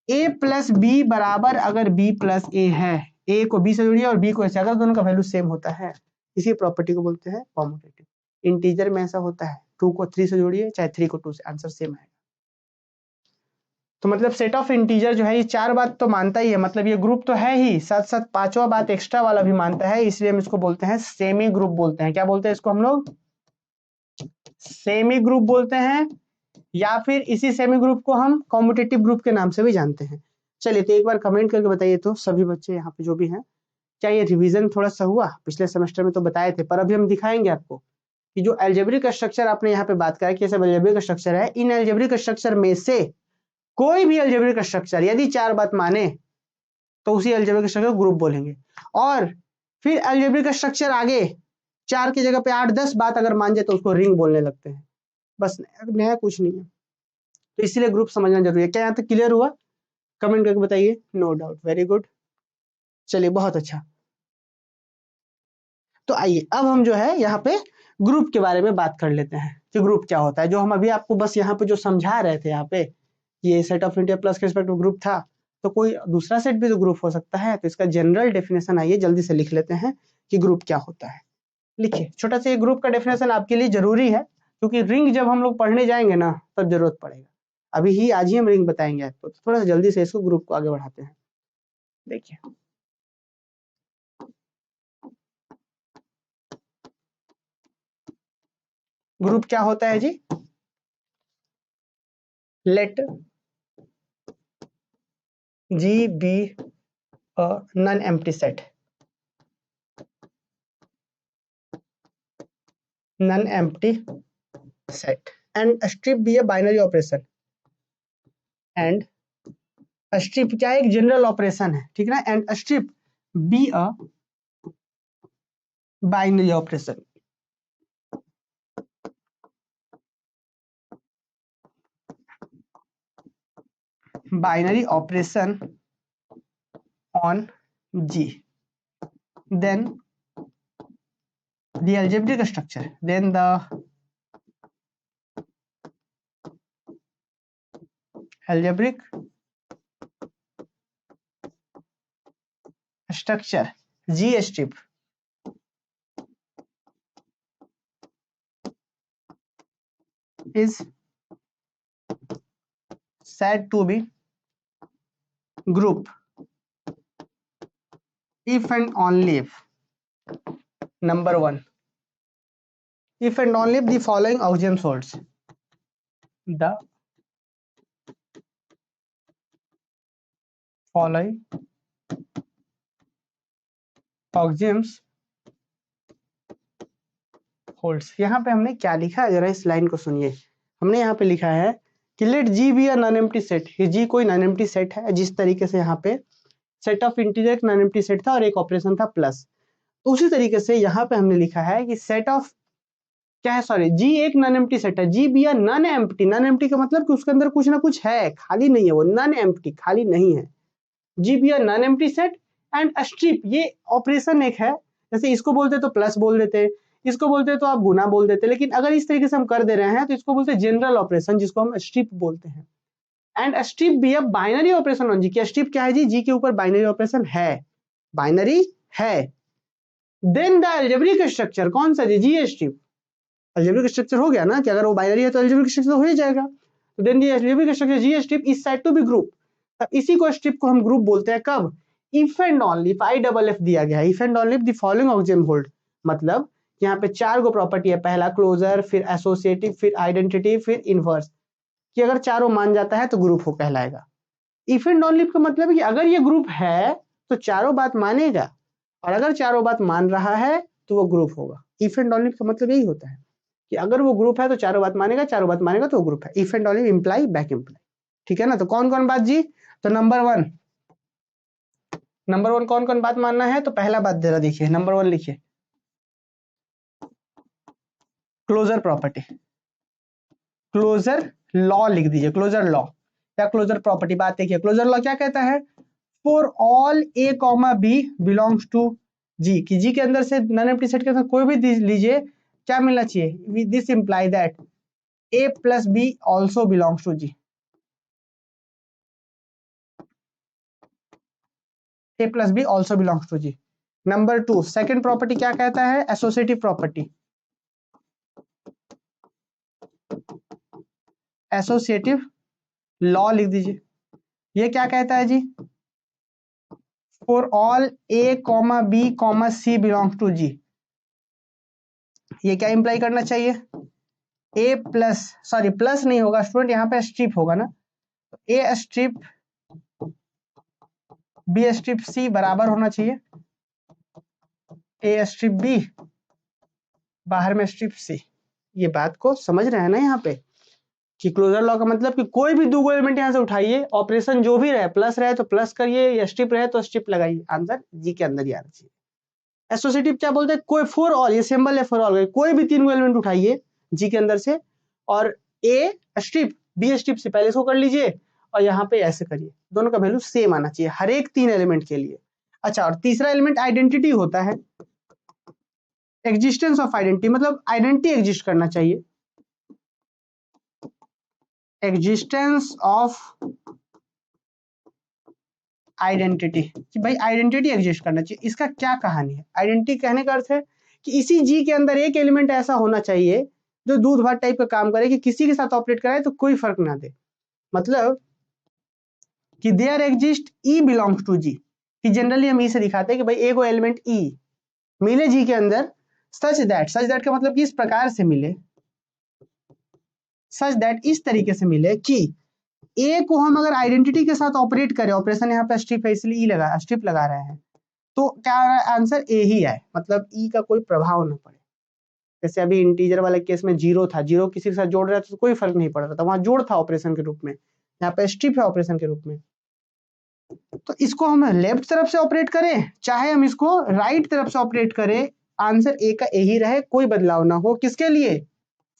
a प्लस बी बराबर, अगर b प्लस ए है, a को b से जोड़िए और b को a से, अगर दोनों का वैल्यू सेम होता है, इसी प्रॉपर्टी को बोलते हैं कॉम्यूटेटिव। इंटीजर में ऐसा होता है, 2 को 3 से जोड़िए चाहे 3 को 2 से, आंसर सेम आएगा। तो मतलब सेट ऑफ इंटीजर जो है ये 4 बात तो मानता ही है, मतलब ये ग्रुप तो है ही, साथ साथ 5वां बात एक्स्ट्रा वाला भी मानता है, इसलिए हम इसको बोलते हैं सेमी ग्रुप बोलते हैं। क्या बोलते हैं इसको हम लोग, सेमी ग्रुप बोलते हैं, या फिर इसी सेमी ग्रुप को हम कॉम्यूटेटिव ग्रुप के नाम से भी जानते हैं। चलिए, तो एक बार कमेंट करके बताइए तो सभी बच्चे यहाँ पे जो भी हैं, क्या ये रिवीजन थोड़ा सा हुआ? पिछले सेमेस्टर में तो बताए थे, पर अभी हम दिखाएंगे आपको कि जो अलजेब्रिक स्ट्रक्चर आपने यहाँ पे बात करा कि सब अलजेब्रिक स्ट्रक्चर है, इन अलजेब्रिक स्ट्रक्चर में से कोई भी अलजेब्रिक स्ट्रक्चर यदि 4 बात माने तो उसी अलजेब्रिक स्ट्रक्चर को ग्रुप बोलेंगे। और फिर अलजेब्रिक स्ट्रक्चर आगे 4 की जगह पे 8-10 बात अगर मान जाए तो उसको रिंग बोलने लगते हैं। बस नया कुछ नहीं है, तो इसीलिए ग्रुप समझना जरूरी है। क्या यहाँ तक क्लियर हुआ? कमेंट करके बताइए। नो डाउट, वेरी गुड, चलिए बहुत अच्छा। तो आइए अब हम जो है यहाँ पे ग्रुप के बारे में बात कर लेते हैं कि ग्रुप क्या होता है। जो हम अभी आपको बस यहाँ पे जो समझा रहे थे, यहाँ पे ये सेट ऑफ इंटीजर प्लस के रिस्पेक्ट में ग्रुप था, तो कोई दूसरा सेट भी तो ग्रुप हो सकता है। तो इसका जनरल डेफिनेशन आइए जल्दी से लिख लेते हैं कि ग्रुप क्या होता है। लिखिए, छोटा सा ये ग्रुप का डेफिनेशन आपके लिए जरूरी है, क्योंकि रिंग जब हम लोग पढ़ने जाएंगे ना तब जरूरत पड़ेगा। अभी ही आज ही हम रिंग बताएंगे आपको, तो थोड़ा सा जल्दी से इसको ग्रुप को आगे बढ़ाते हैं। देखिए, ग्रुप क्या होता है जी, late G be a non-empty set, non-empty set, and strip be a binary operation, and strip क्या एक जनरल ऑपरेशन है, ठीक ना, and strip be a binary operation. Binary operation on G, then the algebraic structure, then the algebraic structure G strip is said to be group if and only if, number 1, if and only if the following axiom holds. The following axioms holds. यहाँ पे हमने क्या लिखा है, जरा इस line को सुनिए। हमने यहाँ पे लिखा है कि let G be a non empty set. ये जी कोई नॉन एम्प्टी सेट है, जिस तरीके से यहाँ पे सेट ऑफ इंटीजर एक नॉन एम्प्टी सेट था और एक ऑपरेशन था प्लस, तो उसी तरीके से यहाँ पे हमने लिखा है कि सेट ऑफ क्या है, सॉरी, जी एक नॉन एम्प्टी सेट है, जी be a non empty. Non empty का मतलब कि उसके अंदर कुछ ना कुछ है, खाली नहीं है, वो नॉन एम्प्टी, खाली नहीं है। जी be a non empty set and strip, ये ऑपरेशन एक है। जैसे इसको बोलते तो प्लस बोल देते, इसको बोलते तो आप गुना बोल देते, लेकिन अगर इस तरीके से हम कर दे रहे हैं तो इसको बोलते हैं जनरल ऑपरेशन, जिसको हम स्ट्रिप बोलते हैं। एंड स्ट्रिप भी अब बाइनरी ऑपरेशन ऑन जी, क्या स्ट्रिप क्या है जी, जी के ऊपर बाइनरी ऑपरेशन है, बाइनरी है। देन द अलजेब्रिक स्ट्रक्चर कौन सा जी, जी स्ट्रिप। अलजेब्रिक स्ट्रक्चर हो गया ना कि अगर वो बाइनरी है तो अलजेब्रिक स्ट्रक्चर हो ही जाएगा। तो then the algebraic structure G strip is said to be group. इसी को स्ट्रिप को हम ग्रुप बोलते हैं कब, if and only, if I double F दिया गया है, if and only the following axiom hold. मतलब यहाँ पे चार गो प्रॉपर्टी है, पहला क्लोजर, फिर एसोसिएटिव, फिर आइडेंटिटी, फिर इनवर्स, कि अगर चारों मान जाता है तो ग्रुप हो कहलाएगा। इफ एंड ओनली का मतलब है कि अगर ये ग्रुप है तो चारों बात मानेगा, और अगर चारों बात मान रहा है तो वो ग्रुप होगा। इफ एंड ओनली का मतलब यही होता है कि अगर वो ग्रुप है तो चारों बात मानेगा, चारों बात मानेगा तो वो ग्रुप है। If and only imply back imply, ठीक है ना। तो कौन कौन बात जी, तो नंबर वन कौन कौन बात मानना है, तो पहला बात जरा देखिए, नंबर वन लिखिए, क्लोजर प्रॉपर्टी, क्लोजर लॉ लिख दीजिए, क्लोजर लॉ या क्लोजर प्रॉपर्टी। बात देखिए, क्लोजर लॉ क्या कहता है, for all a comma b belongs to G, कि जी के अंदर से नॉन एम्प्टी सेट के अंदर कोई भी लीजिए, क्या मिलना चाहिए, this imply that a plus b also belongs to G, a plus b also belongs to G. Number two, second property क्या कहता है, एसोसिएटिव प्रॉपर्टी, एसोसिएटिव लॉ लिख दीजिए। ये क्या कहता है G, for all a comma b comma c belongs to G, ये क्या इंप्लाई करना चाहिए, ए प्लस, सॉरी प्लस नहीं होगा स्टूडेंट, यहाँ पे स्ट्रिप होगा ना, ए स्ट्रिप बी स्ट्रिप सी बराबर होना चाहिए ए स्ट्रिप बी, बाहर में स्ट्रिप सी। ये बात को समझ रहे हैं ना यहाँ पे, कि क्लोजर लॉ का मतलब कि कोई भी दो एलिमेंट यहाँ से उठाइए, ऑपरेशन जो भी रहे, प्लस रहे तो प्लस करिए, या स्ट्रिप रहे तो स्ट्रिप लगाइए, आंसर जी के अंदर ही आना चाहिए। एसोसिएटिव क्या बोलते हैं, कोई फॉर ऑल, ये सिंबल है फॉर ऑल, कोई भी तीन एलिमेंट उठाइए जी के अंदर से, और ए स्ट्रिप बी स्ट्रिप से पहले इसको कर लीजिए, और यहाँ पे ऐसे करिए, दोनों का वैल्यू सेम आना चाहिए हर एक तीन एलिमेंट के लिए। अच्छा, और तीसरा एलिमेंट आइडेंटिटी होता है, एग्जिस्टेंस ऑफ आइडेंटिटी, मतलब आइडेंटिटी एग्जिस्ट करना चाहिए, एग्जिस्टेंस ऑफ आइडेंटिटी, कि भाई आइडेंटिटी एग्जिस्ट करना चाहिए। इसका क्या कहानी है, आइडेंटिटी कहने का अर्थ है कि इसी जी के अंदर एक एलिमेंट ऐसा होना चाहिए जो दूध भात टाइप का काम करे, कि किसी के साथ ऑपरेट कराए तो कोई फर्क ना दे। मतलब कि there exist e belongs to G, कि जनरली हम ई से दिखाते हैं कि भाई ए को एलिमेंट ई मिले जी के अंदर, सच दैट का मतलब कि इस प्रकार से मिले, सच दैट इस तरीके से मिले कि ए को हम अगर आइडेंटिटी के साथ ऑपरेट करें, ऑपरेशन यहाँ पे स्ट्रिप है इसलिए ई लगा, स्ट्रिप लगा रहे हैं, तो क्या आंसर ए ही आए, मतलब ई का कोई प्रभाव ना पड़े। जैसे अभी इंटीजर वाले केस में जीरो था, जीरो किसी के साथ जोड़ रहा था तो कोई फर्क नहीं पड़ रहा था, वहां जोड़ था ऑपरेशन के रूप में, यहाँ पे स्ट्रिप है ऑपरेशन के रूप में। तो इसको हम लेफ्ट तरफ से ऑपरेट करें, चाहे हम इसको राइट तरफ से ऑपरेट करें, आंसर ए का ए ही रहे, कोई बदलाव ना हो। किसके लिए,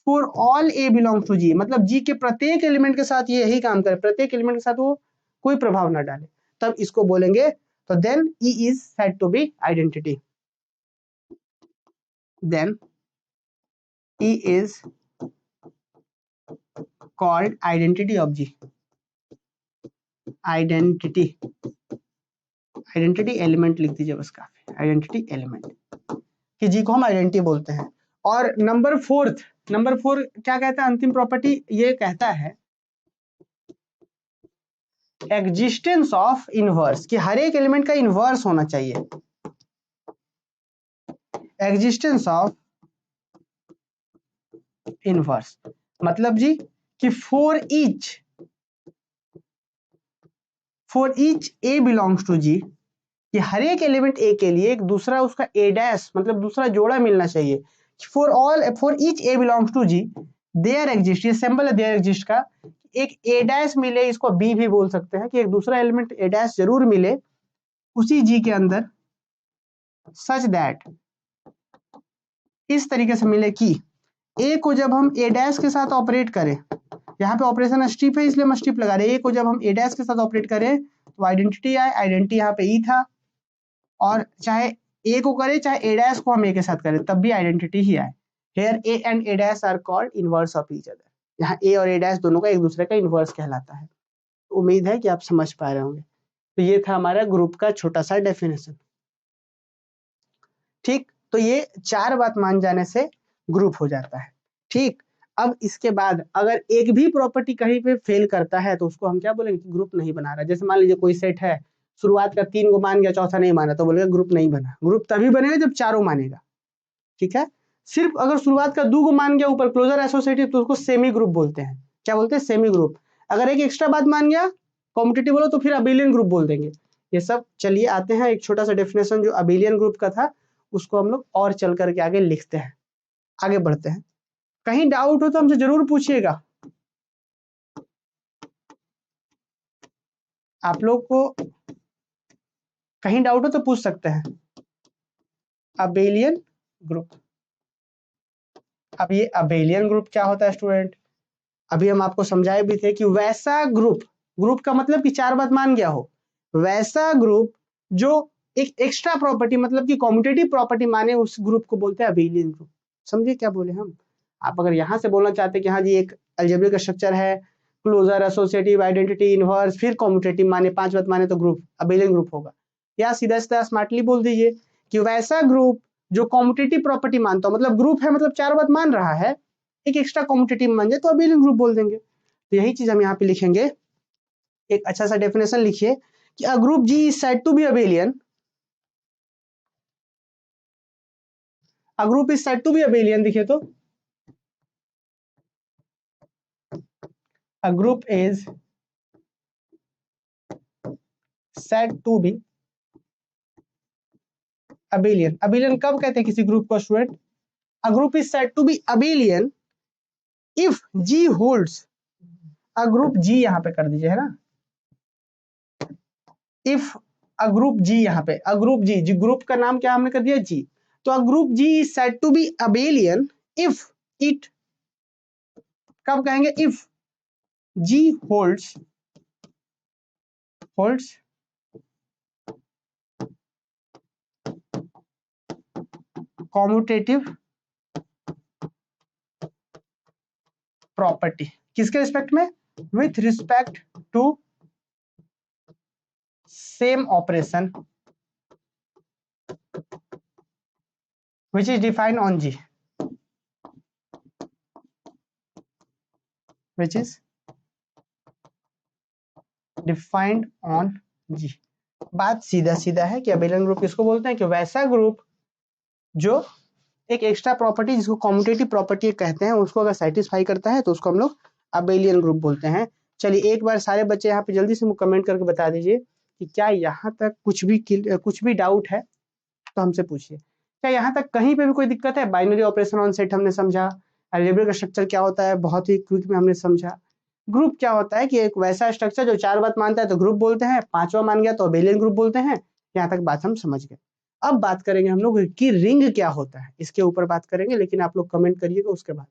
for all a belongs to G, मतलब जी के प्रत्येक एलिमेंट के साथ ये यही काम करे, प्रत्येक एलिमेंट के साथ वो कोई प्रभाव ना डाले, तब इसको बोलेंगे। तो then e is said to be identity, then e is called identity of G, identity, identity element लिख दीजिए बस, काफी, आइडेंटिटी एलिमेंट, कि जी को हम आइडेंटिटी बोलते हैं। और नंबर फोर क्या कहता है, अंतिम प्रॉपर्टी ये कहता है एग्जिस्टेंस ऑफ इनवर्स, कि हर एक एलिमेंट का इनवर्स होना चाहिए, एग्जिस्टेंस ऑफ इनवर्स, मतलब जी कि for each for each a belongs to G, कि हर एक एलिमेंट ए के लिए एक दूसरा उसका ए डैश मतलब दूसरा जोड़ा मिलना चाहिए। For each a belongs to G there exist, ये सिंबल है देयर एग्जिस्ट का, एक ए डैश मिले, इसको बी भी बोल सकते हैं, कि एक दूसरा एलिमेंट ए डैश जरूर मिले उसी जी के अंदर, सच दैट, इस तरीके से मिले कि ए को जब हम ए डैश के साथ ऑपरेट करें, यहाँ पे ऑपरेशन स्ट्रिप है इसलिए हम स्ट्रिप लगा रहे हैं, ए को जब हम ए डैश के साथ ऑपरेट करें तो आइडेंटिटी आए, आइडेंटिटी यहाँ पे ई था, और चाहे ए को करें चाहे ए डैश को हम ए के साथ करें तब भी आइडेंटिटी ही आए। Here a and a dash are called inverse of each other, यहाँ ए और ए डैश दोनों का एक दूसरे का इनवर्स कहलाता है। उम्मीद है कि आप समझ पा रहे होंगे। तो ये था हमारा ग्रुप का छोटा सा डेफिनेशन। ठीक, तो ये 4 बात मान जाने से ग्रुप हो जाता है। ठीक, अब इसके बाद अगर एक भी प्रॉपर्टी कहीं पे फेल करता है तो उसको हम क्या बोलेंगे, ग्रुप नहीं बना रहा। जैसे मान लीजिए कोई सेट है, शुरुआत का 3 को मान गया, चौथा नहीं माना, तो बोलेगा ग्रुप नहीं बना। ग्रुप तभी बनेगा जब चारों मानेगा। ठीक है, सिर्फ अगर शुरुआत का 2 को मान गया ऊपर क्लोजर एसोसिएटिव तो उसको सेमी ग्रुप बोलते हैं। क्या बोलते हैं, सेमी ग्रुप। अगर एक एक्स्ट्रा बात मान गया कॉम्पिटिटिव बोलो तो फिर अबेलियन ग्रुप बोल देंगे। ये सब चलिए आते हैं, एक छोटा सा डेफिनेशन जो अबेलियन ग्रुप का था उसको हम लोग और चल करके आगे लिखते हैं, आगे बढ़ते हैं। कहीं डाउट हो तो हमसे जरूर पूछिएगा, आप लोग को कहीं डाउट हो तो पूछ सकते हैं। अबेलियन ग्रुप, अब ये अबेलियन ग्रुप क्या होता है स्टूडेंट, अभी हम आपको समझाए भी थे कि वैसा ग्रुप, ग्रुप का मतलब कि 4 बात मान गया हो, वैसा ग्रुप जो एक एक्स्ट्रा प्रॉपर्टी मतलब कि कॉम्यूटेटिव प्रॉपर्टी माने, उस ग्रुप को बोलते हैं अबेलियन ग्रुप। समझिए क्या बोले हम। आप अगर यहाँ से बोलना चाहते हैं कि हाँ जी एक अलजेब्रिक स्ट्रक्चर है, क्लोजर एसोसिएटिव आइडेंटिटी इनवर्स फिर कॉम्यूटेटिव माने 5 बात माने तो ग्रुप अबेलियन ग्रुप होगा। या सीधा सीधा स्मार्टली बोल दीजिए कि वैसा ग्रुप जो कॉम्यूटेटिव प्रॉपर्टी मानता हो, मतलब ग्रुप है मतलब 4 बात मान रहा है, एक एक्स्ट्रा कॉम्यूटेटिव मान जाए तो अबेलियन ग्रुप बोल देंगे। तो यही चीज हम यहाँ पे लिखेंगे। एक अच्छा सा डेफिनेशन लिखिए कि a group G is said to be abelian, a group is said to be abelian. देखिए तो a group is said to be abelian। abelian कब कहते हैं किसी ग्रुप को student, a group is said to be abelian if G holds, a group G यहाँ पे कर दीजिए है ना, if a group G यहाँ पे a group G, ग्रुप का नाम क्या हमने कर दिया G, तो a group G is said to be abelian if it, कब कहेंगे, if G holds commutative property, किसके रिस्पेक्ट में, with respect to same operation which is defined on G, which is defined on G। बात सीधा सीधा है कि abelian group किसको बोलते हैं, कि वैसा ग्रुप जो एक एक्स्ट्रा प्रॉपर्टी जिसको कॉम्यूटेटिव प्रॉपर्टी कहते हैं उसको अगर सेटिस्फाई करता है तो उसको हम लोग अबेलियन ग्रुप बोलते हैं। चलिए एक बार सारे बच्चे यहाँ पे जल्दी से कमेंट करके बता दीजिए कि क्या यहाँ तक कुछ भी डाउट है तो हमसे पूछिए। क्या यहाँ तक कहीं पे भी कोई दिक्कत है, बाइनरी ऑपरेशन ऑन सेट हमने समझा, अलजेब्रिक स्ट्रक्चर क्या होता है बहुत ही क्विक में हमने समझा, ग्रुप क्या होता है कि एक वैसा स्ट्रक्चर जो 4 बात मानता है तो ग्रुप बोलते हैं, 5वां मान गया तो अबेलियन ग्रुप बोलते हैं। यहाँ तक बात हम समझ गए। अब बात करेंगे हम लोग कि रिंग क्या होता है, इसके ऊपर बात करेंगे, लेकिन आप लोग कमेंट करिएगा उसके बाद।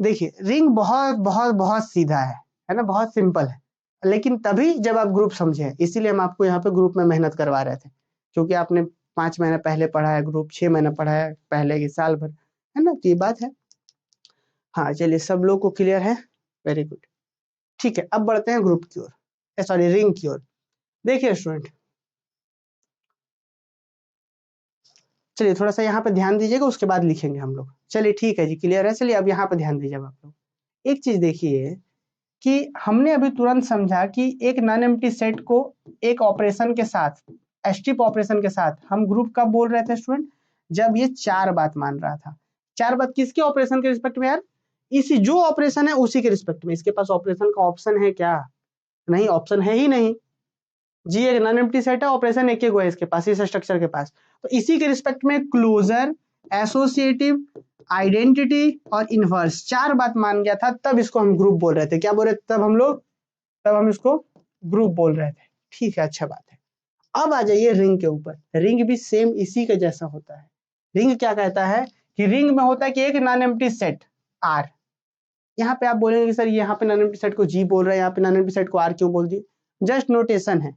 देखिए रिंग बहुत बहुत बहुत सीधा है ना, बहुत सिंपल है, लेकिन तभी जब आप ग्रुप समझे, इसीलिए हम आपको यहाँ पे ग्रुप में मेहनत करवा रहे थे, क्योंकि आपने 5 महीने पहले पढ़ा है ग्रुप, 6 महीने पढ़ा है पहले की साल भर, है ना, तो ये बात है। हाँ चलिए सब लोग को क्लियर है, वेरी गुड। ठीक है, अब बढ़ते हैं ग्रुप की ओर, सॉरी रिंग की ओर। देखिए स्टूडेंट, चलिए थोड़ा सा यहाँ पे ध्यान दीजिएगा, उसके बाद लिखेंगे हम लोग। चलिए ठीक है जी, क्लियर है। चलिए अब यहाँ पे ध्यान दीजिए आप लोग। एक चीज देखिए कि हमने अभी तुरंत समझा कि एक नॉन एम्प्टी सेट को एक ऑपरेशन के साथ, स्ट्रिप ऑपरेशन के साथ हम ग्रुप कब बोल रहे थे स्टूडेंट, जब ये 4 बात मान रहा था। 4 बात किसके ऑपरेशन के रिस्पेक्ट में यार, इसी जो ऑपरेशन है उसी के रिस्पेक्ट में। इसके पास ऑपरेशन का ऑप्शन है क्या? नहीं, ऑप्शन है ही नहीं। जी एक नॉन एम्प्टी सेट है, ऑपरेशन एक है इसके पास, इस स्ट्रक्चर के पास, तो इसी के रिस्पेक्ट में क्लोजर, एसोसिएटिव, आइडेंटिटी और इनवर्स 4 बात मान गया था, तब इसको हम ग्रुप बोल रहे थे। क्या बोल रहे थे तब हम इसको ग्रुप बोल रहे थे। ठीक है, अच्छा बात है। अब आ जाइए रिंग के ऊपर। रिंग भी सेम इसी के जैसा होता है। रिंग क्या कहता है कि रिंग में होता है कि एक नॉन एम्प्टी सेट आर। यहाँ पे आप बोलेंगे कि सर यहाँ पे नॉन एम्प्टी सेट को जी बोल रहे हैं, यहाँ पे नॉन एम्प्टी सेट को आर क्यों बोल दिए? जस्ट नोटेशन है।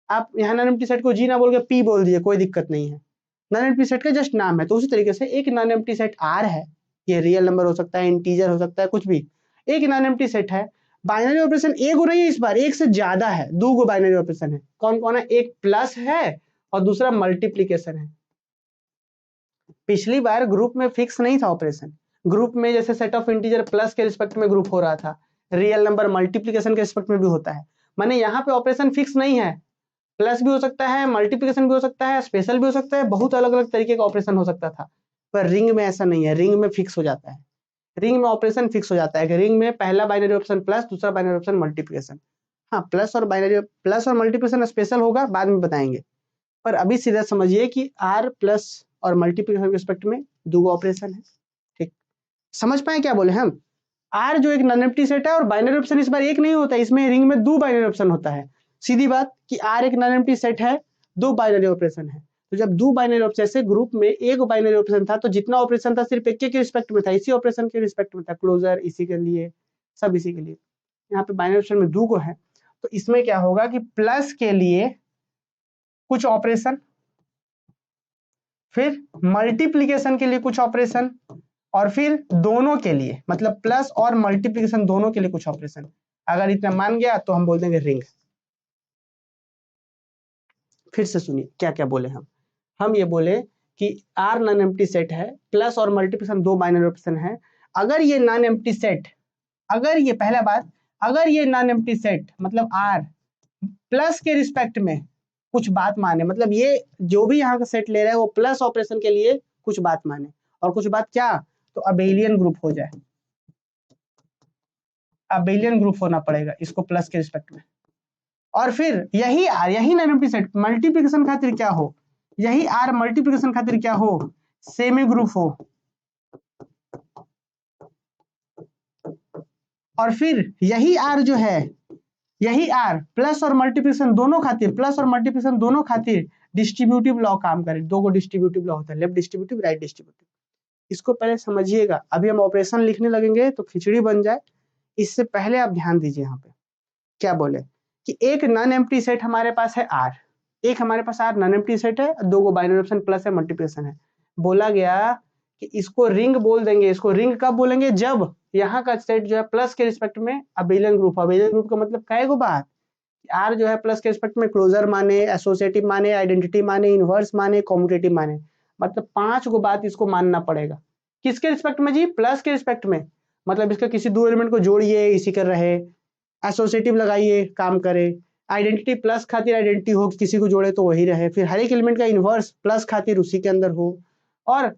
आप यहाँ नॉन एम्प्टी सेट को जी ना बोल के पी बोल दिए, कोई दिक्कत नहीं है। नॉन एम्प्टी सेट का जस्ट नाम है। तो उसी तरीके से एक नॉन एम्प्टी सेट आर है, ये रियल नंबर हो सकता है, इंटीजर हो सकता है, कुछ भी। एक नॉन एम्प्टी सेट है, बाइनरी ऑपरेशन एक हो रही है, इस बार एक से ज्यादा है, 2 गो बाइनरी ऑपरेशन है। कौन कौन है? एक प्लस है और दूसरा मल्टीप्लीकेशन है। पिछली बार ग्रुप में फिक्स नहीं था ऑपरेशन। ग्रुप में जैसे सेट ऑफ इंटीजर प्लस के रिस्पेक्ट में ग्रुप हो रहा था, रियल नंबर मल्टीप्लीकेशन के रिस्पेक्ट में भी होता है। माने यहाँ पे ऑपरेशन फिक्स नहीं है, प्लस भी हो सकता है, मल्टीप्लिकेशन भी हो सकता है, स्पेशल भी हो सकता है, बहुत अलग अलग तरीके का ऑपरेशन हो सकता था। पर रिंग में ऐसा नहीं है, रिंग में फिक्स हो जाता है। रिंग में ऑपरेशन फिक्स हो जाता है कि रिंग में पहला बाइनरी ऑप्शन प्लस, दूसरा बाइनरी ऑप्शन मल्टीप्लिकेशन। हाँ, प्लस और मल्टीप्लिकेशन स्पेशल होगा, बाद में बताएंगे। पर अभी सीधा समझिए कि आर प्लस और मल्टीप्लिकेशन के रिस्पेक्ट में 2 ऑपरेशन है। ठीक, समझ पाए क्या बोले हम? आर जो एक नॉन एम्प्टी सेट है और बाइनरी ऑप्शन इस बार एक नहीं होता है, इसमें रिंग में 2 बाइनरी ऑप्शन होता है। सीधी बात कि आर एक नॉन एम्प्टी सेट है, 2 बाइनरी ऑपरेशन है। तो जब 2 बाइनरी ऑपरेशन से ग्रुप में एक बाइनरी ऑपरेशन था, तो जितना ऑपरेशन था सिर्फ एक के रिस्पेक्ट में था, इसी ऑपरेशन के रिस्पेक्ट में था। क्लोजर इसी के लिए, सब इसी के लिए। यहाँ पे बाइनरी ऑपरेशन में 2 को है, तो इसमें क्या होगा कि प्लस के लिए कुछ ऑपरेशन, फिर मल्टीप्लीकेशन के लिए कुछ ऑपरेशन, और फिर दोनों के लिए, मतलब प्लस और मल्टीप्लिकेशन दोनों के लिए कुछ ऑपरेशन। अगर इतना मान गया तो हम बोल देंगे रिंग। फिर से सुनिए क्या क्या बोले हम ये बोले कि आर नॉन एम्प्टी सेट है, प्लस और मल्टीप्लिकेशन 2 बाइनरी ऑपरेशन है। अगर ये नॉन एम्प्टी सेट, अगर ये पहला बात, अगर ये नॉन एम्प्टी सेट मतलब आर प्लस के रिस्पेक्ट में कुछ बात माने, मतलब ये जो भी यहाँ का सेट ले रहा है वो प्लस ऑपरेशन के लिए कुछ बात माने, और कुछ बात क्या? तो अबेलियन ग्रुप हो जाए। अबेलियन ग्रुप होना पड़ेगा इसको प्लस के रिस्पेक्ट में। और फिर यही आर, यही नॉन एम्प्टी सेट मल्टीप्लिकेशन खातिर क्या हो, यही आर मल्टीप्लिकेशन खातिर क्या हो, सेमी ग्रुप हो। और फिर यही आर जो है, यही आर प्लस और मल्टीप्लिकेशन दोनों खातिर, प्लस और मल्टीप्लिकेशन दोनों खातिर डिस्ट्रीब्यूटिव लॉ काम करे। 2 को डिस्ट्रीब्यूटिव लॉ होता है, लेफ्ट डिस्ट्रीब्यूटिव, राइट डिस्ट्रीब्यूटिव। इसको पहले समझिएगा, अभी हम ऑपरेशन लिखने लगेंगे तो खिचड़ी बन जाए। इससे पहले आप ध्यान दीजिए यहाँ पे क्या बोले कि एक नॉन एम्प्टी सेट हमारे पास है आर, एक हमारे पास आर नॉन एम्प्टी सेट है, 2 को बाइनरी ऑप्शन प्लस है, मल्टीप्लिकेशन है। बोला गया कि इसको रिंग बोल देंगे। इसको रिंग कब बोलेंगे? जब यहाँ का सेट जो है प्लस के रिस्पेक्ट में अबेलियन ग्रुप। अबेलियन ग्रुप का मतलब क्या है बात, आर जो है प्लस के रिस्पेक्ट में क्लोजर माने, एसोसिएटिव माने, आइडेंटिटी माने, इनवर्स माने, कॉम्यूटेटिव माने। मतलब 5 गो बात इसको मानना पड़ेगा। किसके रिस्पेक्ट में जी? प्लस के रिस्पेक्ट में। मतलब इसका किसी 2 एलिमेंट को जोड़िए, इसी कर रहे, एसोसिएटिव लगाइए, काम करे। आइडेंटिटी प्लस खातिर आइडेंटिटी हो, किसी को जोड़े तो वही रहे। फिर हर एक एलिमेंट का इनवर्स प्लस खातिर उसी के अंदर हो, और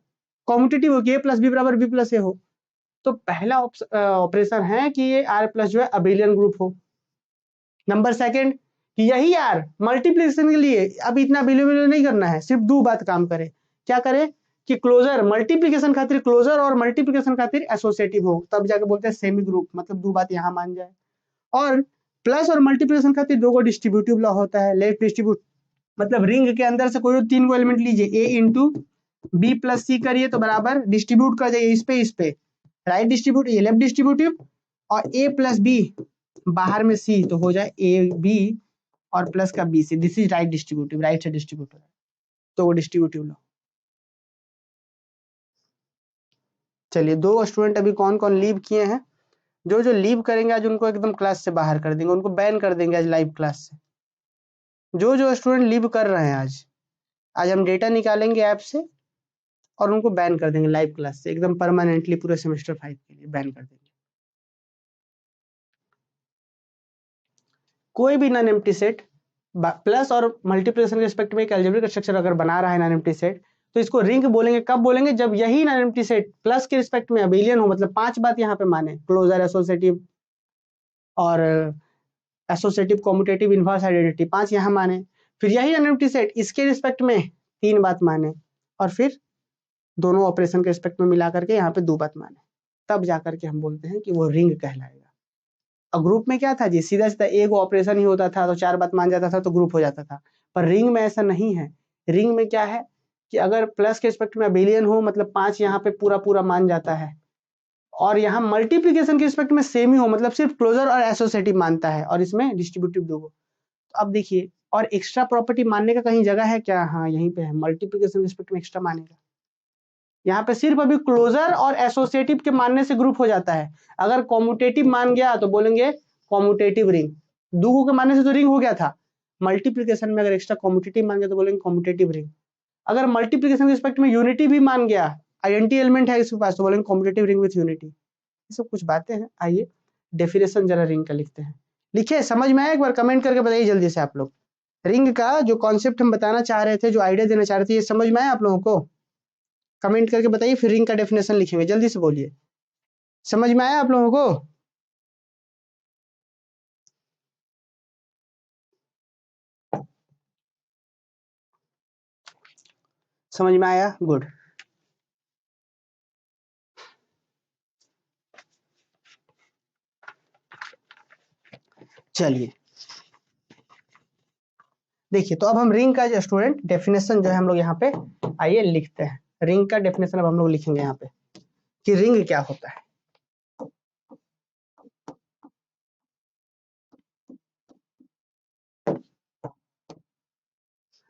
कॉम्यूटेटिव हो कि ए प्लस बी बराबर बी प्लस ए हो। तो पहला ऑपरेशन है कि ये आर प्लस जो है अबेलियन ग्रुप हो। नंबर सेकंड कि यही आर मल्टीप्लिकेशन के लिए अब इतना अबेलियन नहीं करना है, सिर्फ 2 बात काम करे। क्या करे कि क्लोजर मल्टीप्लिकेशन खातिर क्लोजर और मल्टीप्लिकेशन खातिर एसोसिएटिव हो, तब जाके बोलते हैं सेमी ग्रुप। मतलब 2 बात यहाँ मान जाए। और प्लस और मल्टीप्लिकेशन खातिर 2 को डिस्ट्रीब्यूटिव लॉ होता है, लेफ्ट डिस्ट्रीब्यूट। मतलब रिंग के अंदर से कोई 3 को एलिमेंट लीजिए, ए इंटू बी प्लस सी करिए तो बराबर डिस्ट्रीब्यूट कर जाइए इस पे राइट डिस्ट्रीब्यूट, ये लेफ्ट डिस्ट्रीब्यूटिव, और ए प्लस बी बाहर में सी तो हो जाए ए बी और प्लस का b c. This is right distributive, right से डिस्ट्रीब्यूट हो रहा है तो वो डिस्ट्रीब्यूटिव लॉ। चलिए 2 स्टूडेंट अभी कौन कौन लीव किए हैं? जो लीव करेंगे आज उनको एकदम क्लास से बाहर कर देंगे, उनको बैन कर देंगे आज लाइव क्लास से। जो स्टूडेंट लीव कर रहे हैं आज हम डेटा निकालेंगे ऐप से और उनको बैन कर देंगे लाइव क्लास से, एकदम परमानेंटली पूरे सेमेस्टर 5 के लिए बैन कर देंगे। कोई भी नॉन एम्प्टी सेट प्लस और मल्टीप्लिकेशन के रिस्पेक्ट में एक अलजेब्रिक स्ट्रक्चर अगर बना रहा है नॉन एम्प्टी सेट, तो इसको रिंग बोलेंगे। कब बोलेंगे? जब यही नॉन एम्प्टी सेट प्लस के रिस्पेक्ट में अबेलियन हो, मतलब 5 बात यहाँ पे माने, क्लोजर, एसोसिएटिव और एसोसिएटिव, कॉम्यूटेटिव, इनवर्स आइडेंटिटी, 5 यहाँ माने। फिर यही नॉन एम्प्टी सेट इसके रिस्पेक्ट में 3 बात माने, और फिर दोनों ऑपरेशन के रिस्पेक्ट में मिला करके यहाँ पे 2 बात माने, तब जाकर के हम बोलते हैं कि वो रिंग कहलाएगा। और ग्रुप में क्या था जी, सीधा सीधा एक ऑपरेशन ही होता था तो 4 बात मान जाता था तो ग्रुप हो जाता था। पर रिंग में ऐसा नहीं है। रिंग में क्या है कि अगर प्लस के रिस्पेक्ट में अबेलियन हो, मतलब 5 यहाँ पे पूरा पूरा मान जाता है, और यहाँ मल्टीप्लीकेशन के रिस्पेक्ट में सेम ही हो, मतलब सिर्फ क्लोजर और एसोसिएटिव मानता है, और इसमें डिस्ट्रीब्यूटिव दो। तो अब देखिए, और एक्स्ट्रा प्रॉपर्टी मानने का कहीं जगह है क्या? हाँ, यहीं पे है, मल्टीप्लीकेशन के रिस्पेक्ट में एक्स्ट्रा मानेगा। यहाँ पे सिर्फ अभी क्लोजर और एसोसिएटिव के मानने से ग्रुप हो जाता है। अगर कॉम्यूटेटिव मान गया तो बोलेंगे कॉम्यूटेटिव रिंग, दो के मानने से तो रिंग हो गया था। मल्टीप्लीकेशन में अगर एक्स्ट्रा कॉम्यूटेटिव मान गया तो बोलेंगे कॉम्यूटेटिव रिंग। अगर मल्टीप्लीकेशन के रिस्पेक्ट में यूनिटी भी मान गया, आइडेंटिटी एलिमेंट है इसके पास, तो बोलेंगे कॉम्यूटेटिव रिंग विथ यूनिटी। ये सब कुछ बातें हैं। आइए डेफिनेशन जरा रिंग का लिखते हैं। लिखिए, समझ में आया? एक बार कमेंट करके बताइए जल्दी से आप लोग। रिंग का जो कॉन्सेप्ट हम बताना चाह रहे थे, जो आइडिया देना चाह रहे थे, ये समझ में आया आप लोगों को? कमेंट करके बताइए, फिर रिंग का डेफिनेशन लिखेंगे। जल्दी से बोलिए, समझ में आया आप लोगों को? समझ में आया? गुड। चलिए देखिए, तो अब हम रिंग का जो स्टूडेंट डेफिनेशन जो है हम लोग यहाँ पे आइए लिखते हैं। रिंग का डेफिनेशन अब हम लोग लिखेंगे यहाँ पे कि रिंग क्या होता है।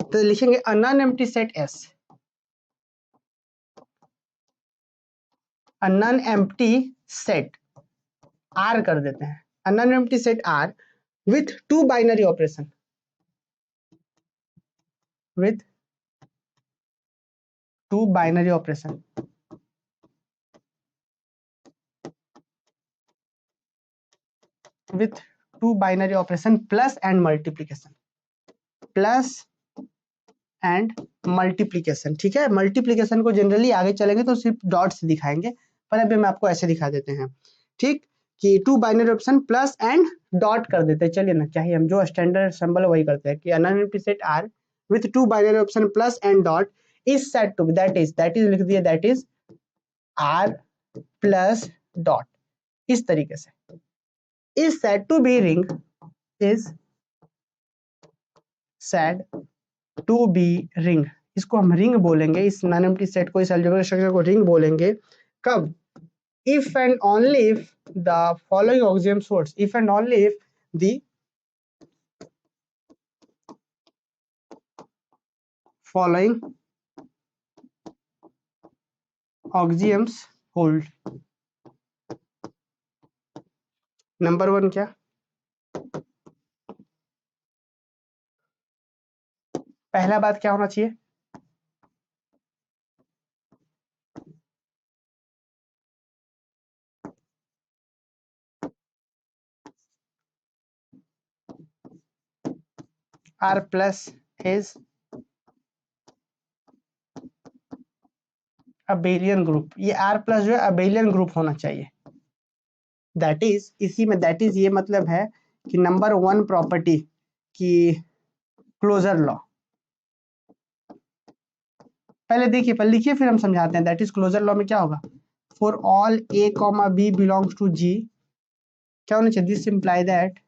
तो लिखेंगे a non empty set S, a non empty set R कर देते हैं, a non empty set R with 2 binary operation, with 2 binary operation, with 2 binary operation plus and multiplication, plus and multiplication. ठीक है, मल्टीप्लीकेशन को generally आगे चलेंगे तो सिर्फ डॉट्स दिखाएंगे, पर अभी हम आपको ऐसे दिखा देते हैं। ठीक, कि 2 binary option plus and dot कर देते हैं। चलिए ना, चाहिए हम जो स्टैंडर्ड सिंबल वही करते हैं कि a non empty set R with 2 binary option plus and dot is said to be, that is लिख दिया, that is R plus dot. इस तरीके से is said to be ring, is said to be ring. इसको हम ring बोलेंगे, इस non empty set को, इस अलजेब्रिक स्ट्रक्चर को रिंग बोलेंगे। कब? If and only if the following axioms holds, if and only if the following axioms hold. Number 1 क्या? पहला बात क्या होना चाहिए? R plus is abelian group. ये R प्लस जो है अबेलियन ग्रुप होना चाहिए। दैट इज, इसी में दैट इज ये मतलब है कि नंबर 1 प्रॉपर्टी की क्लोजर लॉ। पहले देखिए, पहले लिखिए, फिर हम समझाते हैं। दैट इज क्लोजर लॉ में क्या होगा? For all a comma b belongs to G, क्या होना चाहिए? This imply that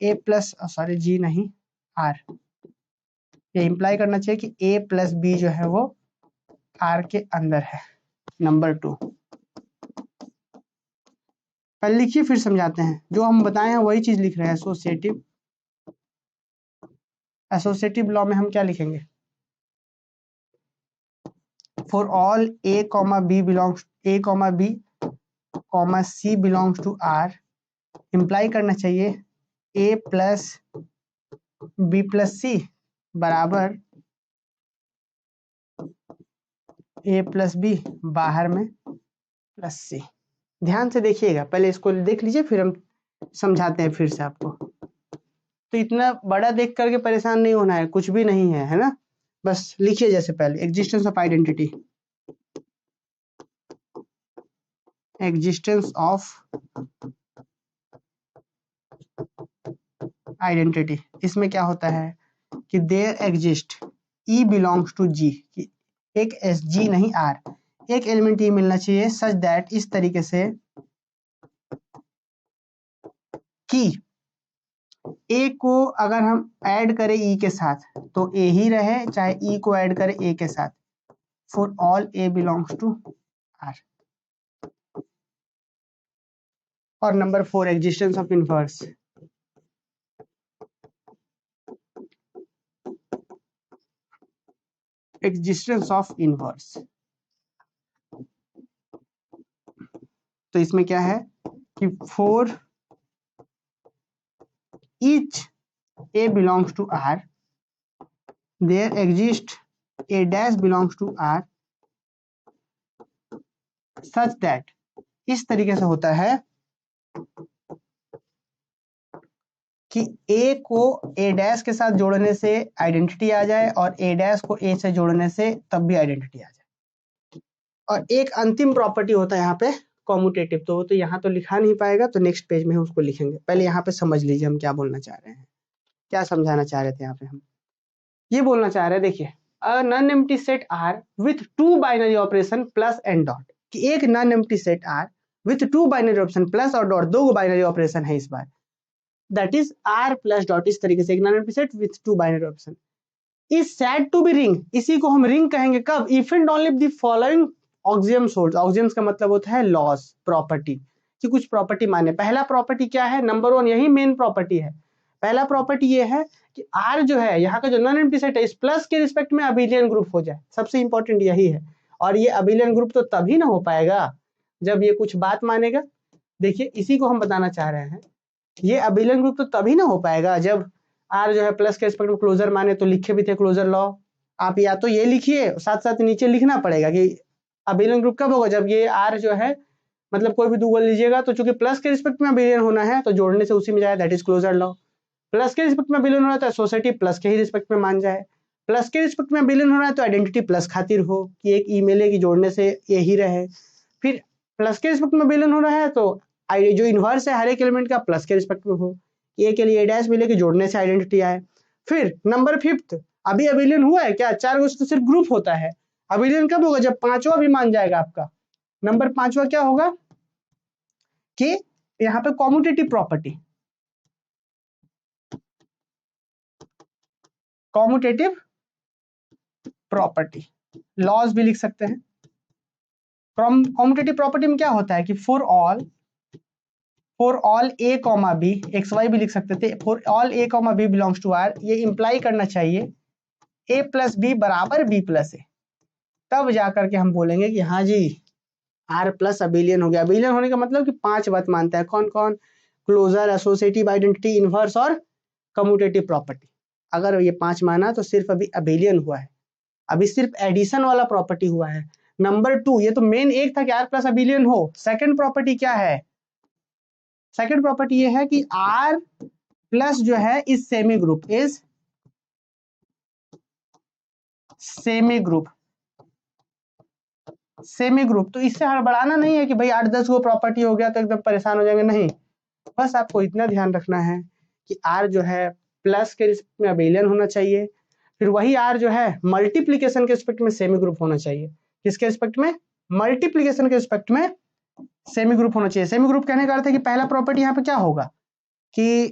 a plus, sorry G नहीं, आर। ये इंप्लाई करना चाहिए कि ए प्लस बी जो है वो आर के अंदर है। नंबर 2, पहले लिखिए फिर समझाते हैं। जो हम बताए हैं वही चीज लिख रहे हैं। एसोसिएटिव, एसोसिएटिव लॉ में हम क्या लिखेंगे? For all a comma b belongs, a comma b comma c belongs to R, imply करना चाहिए a plus b plus c बराबर ए प्लस बी बाहर में प्लस सी। ध्यान से देखिएगा, पहले इसको देख लीजिए, फिर हम समझाते हैं फिर से आपको। तो इतना बड़ा देख करके परेशान नहीं होना है, कुछ भी नहीं है, है ना? बस लिखिए जैसे पहले, existence of identity, existence of identity. इसमें क्या होता है कि there exist e belongs to G, एक एस जी नहीं आर, एक एलिमेंट ई मिलना चाहिए सच दैट, इस तरीके से कि ए को अगर हम ऐड करें ई के साथ तो ए ही रहे, चाहे ई को ऐड करें ए के साथ, for all a belongs to R. और number 4 existence of inverse, existence of inverse. तो इसमें क्या है कि for each a belongs to R there exist a dash belongs to R such that, इस तरीके से होता है कि ए को ए डैश के साथ जोड़ने से आइडेंटिटी आ जाए और ए डैश को ए से जोड़ने से तब भी आइडेंटिटी आ जाए। और एक अंतिम प्रॉपर्टी होता है यहाँ पे कॉम्यूटेटिव, तो यहाँ तो लिखा नहीं पाएगा, तो नेक्स्ट पेज में उसको लिखेंगे। पहले यहाँ पे समझ लीजिए हम क्या बोलना चाह रहे हैं, क्या समझाना चाह रहे थे यहाँ पे। हम ये बोलना चाह रहे हैं, देखिए a non empty set R with two binary operation plus and dot, कि एक non empty set R with two binary operation plus और डॉट, दो बाइनरी ऑपरेशन है इस बार, that is R plus dot, इस तरीके से एक non empty set with two binary operation is said to be ring. इसी को हम रिंग कहेंगे कब, if and only the following axioms hold. ऑक्सियम्स का मतलब होता है लॉस, प्रॉपर्टी, कि कुछ प्रॉपर्टी माने। पहला प्रॉपर्टी क्या है, नंबर 1, यही मेन प्रॉपर्टी है। पहला प्रॉपर्टी ये है कि आर जो है यहाँ का जो नॉन एम्प्टी सेट है इस प्लस के रिस्पेक्ट में अबिलियन ग्रुप हो जाए, सबसे इंपॉर्टेंट यही है। और ये अबिलियन ग्रुप तो तभी ना हो पाएगा जब ये कुछ बात मानेगा। देखिए इसी को हम बताना चाह रहे हैं, ये अबिलियन ग्रुप तो तभी ना हो पाएगा जब आर जो है प्लस के रिस्पेक्ट में क्लोजर माने। तो लिखे भी थे क्लोजर लॉ, आप या तो ये लिखिए, साथ साथ नीचे लिखना पड़ेगा कि अबिलियन ग्रुप कब होगा, जब ये आर जो है मतलब कोई भी दो लीजिएगा तो चूंकि प्लस के रिस्पेक्ट में अबिलियन होना है तो जोड़ने से उसी में जाए, that is closure law. Plus के रिस्पेक्ट में अबिलियन होना है तो एसोसिएटिव प्लस के ही रिस्पेक्ट में मान जाए। प्लस के रिस्पेक्ट में अबिलियन होना है तो आइडेंटिटी प्लस खातिर हो कि एक ई मिले कि जोड़ने से ये ही रहे। फिर प्लस के रिस्पेक्ट में अबिलियन हो रहा है तो जो इनवर्स है हर एक एलिमेंट का प्लस के रिस्पेक्ट में हो, ए के लिए ए डैश मिले कि जोड़ने से आइडेंटिटी आए। फिर नंबर 5, अभी अबिलियन हुआ है क्या, 4 तो सिर्फ ग्रुप होता है। अबिलियन कब होगा, जब पांचवा भी मान जाएगा आपका। नंबर 5वां क्या होगा कि यहाँ पे commutative property, commutative property, laws भी लिख सकते हैं। कॉम्यूटेटिव प्रॉपर्टी में क्या होता है कि for all a comma b, x y भी लिख सकते थे, for all a comma b belongs to R, ये इंप्लाई करना चाहिए ए प्लस बी बराबर बी प्लस ए, तब जाकर के हम बोलेंगे कि हाँ जी आर प्लस अबिलियन हो गया। अबिलियन होने का मतलब कि 5 बात मानता है, कौन कौन, क्लोजर, एसोसिएटिव आइडेंटिटी, इनवर्स और कम्यूटेटिव प्रॉपर्टी। अगर ये 5 माना तो सिर्फ अभी अबिलियन हुआ है, अभी सिर्फ एडिशन वाला प्रॉपर्टी हुआ है। नंबर 2, ये तो मेन एक था कि आर प्लस अबिलियन हो। सेकंड प्रॉपर्टी क्या है, सेकंड प्रॉपर्टी ये है कि आर प्लस जो है इस semi group, is semi group, semi group. तो इससे हड़बड़ाना नहीं है कि भाई 8-10 गो प्रॉपर्टी हो गया तो एकदम परेशान हो जाएंगे, नहीं। बस आपको इतना ध्यान रखना है कि आर जो है प्लस के रिस्पेक्ट में अबिलियन होना चाहिए, फिर वही आर जो है मल्टीप्लीकेशन के रिस्पेक्ट में सेमी ग्रुप होना चाहिए। किसके रिस्पेक्ट में, मल्टीप्लीकेशन के रिस्पेक्ट में सेमी ग्रुप होना चाहिए। सेमी ग्रुप कहने का अर्थ है कि पहला प्रॉपर्टी यहाँ पे क्या होगा कि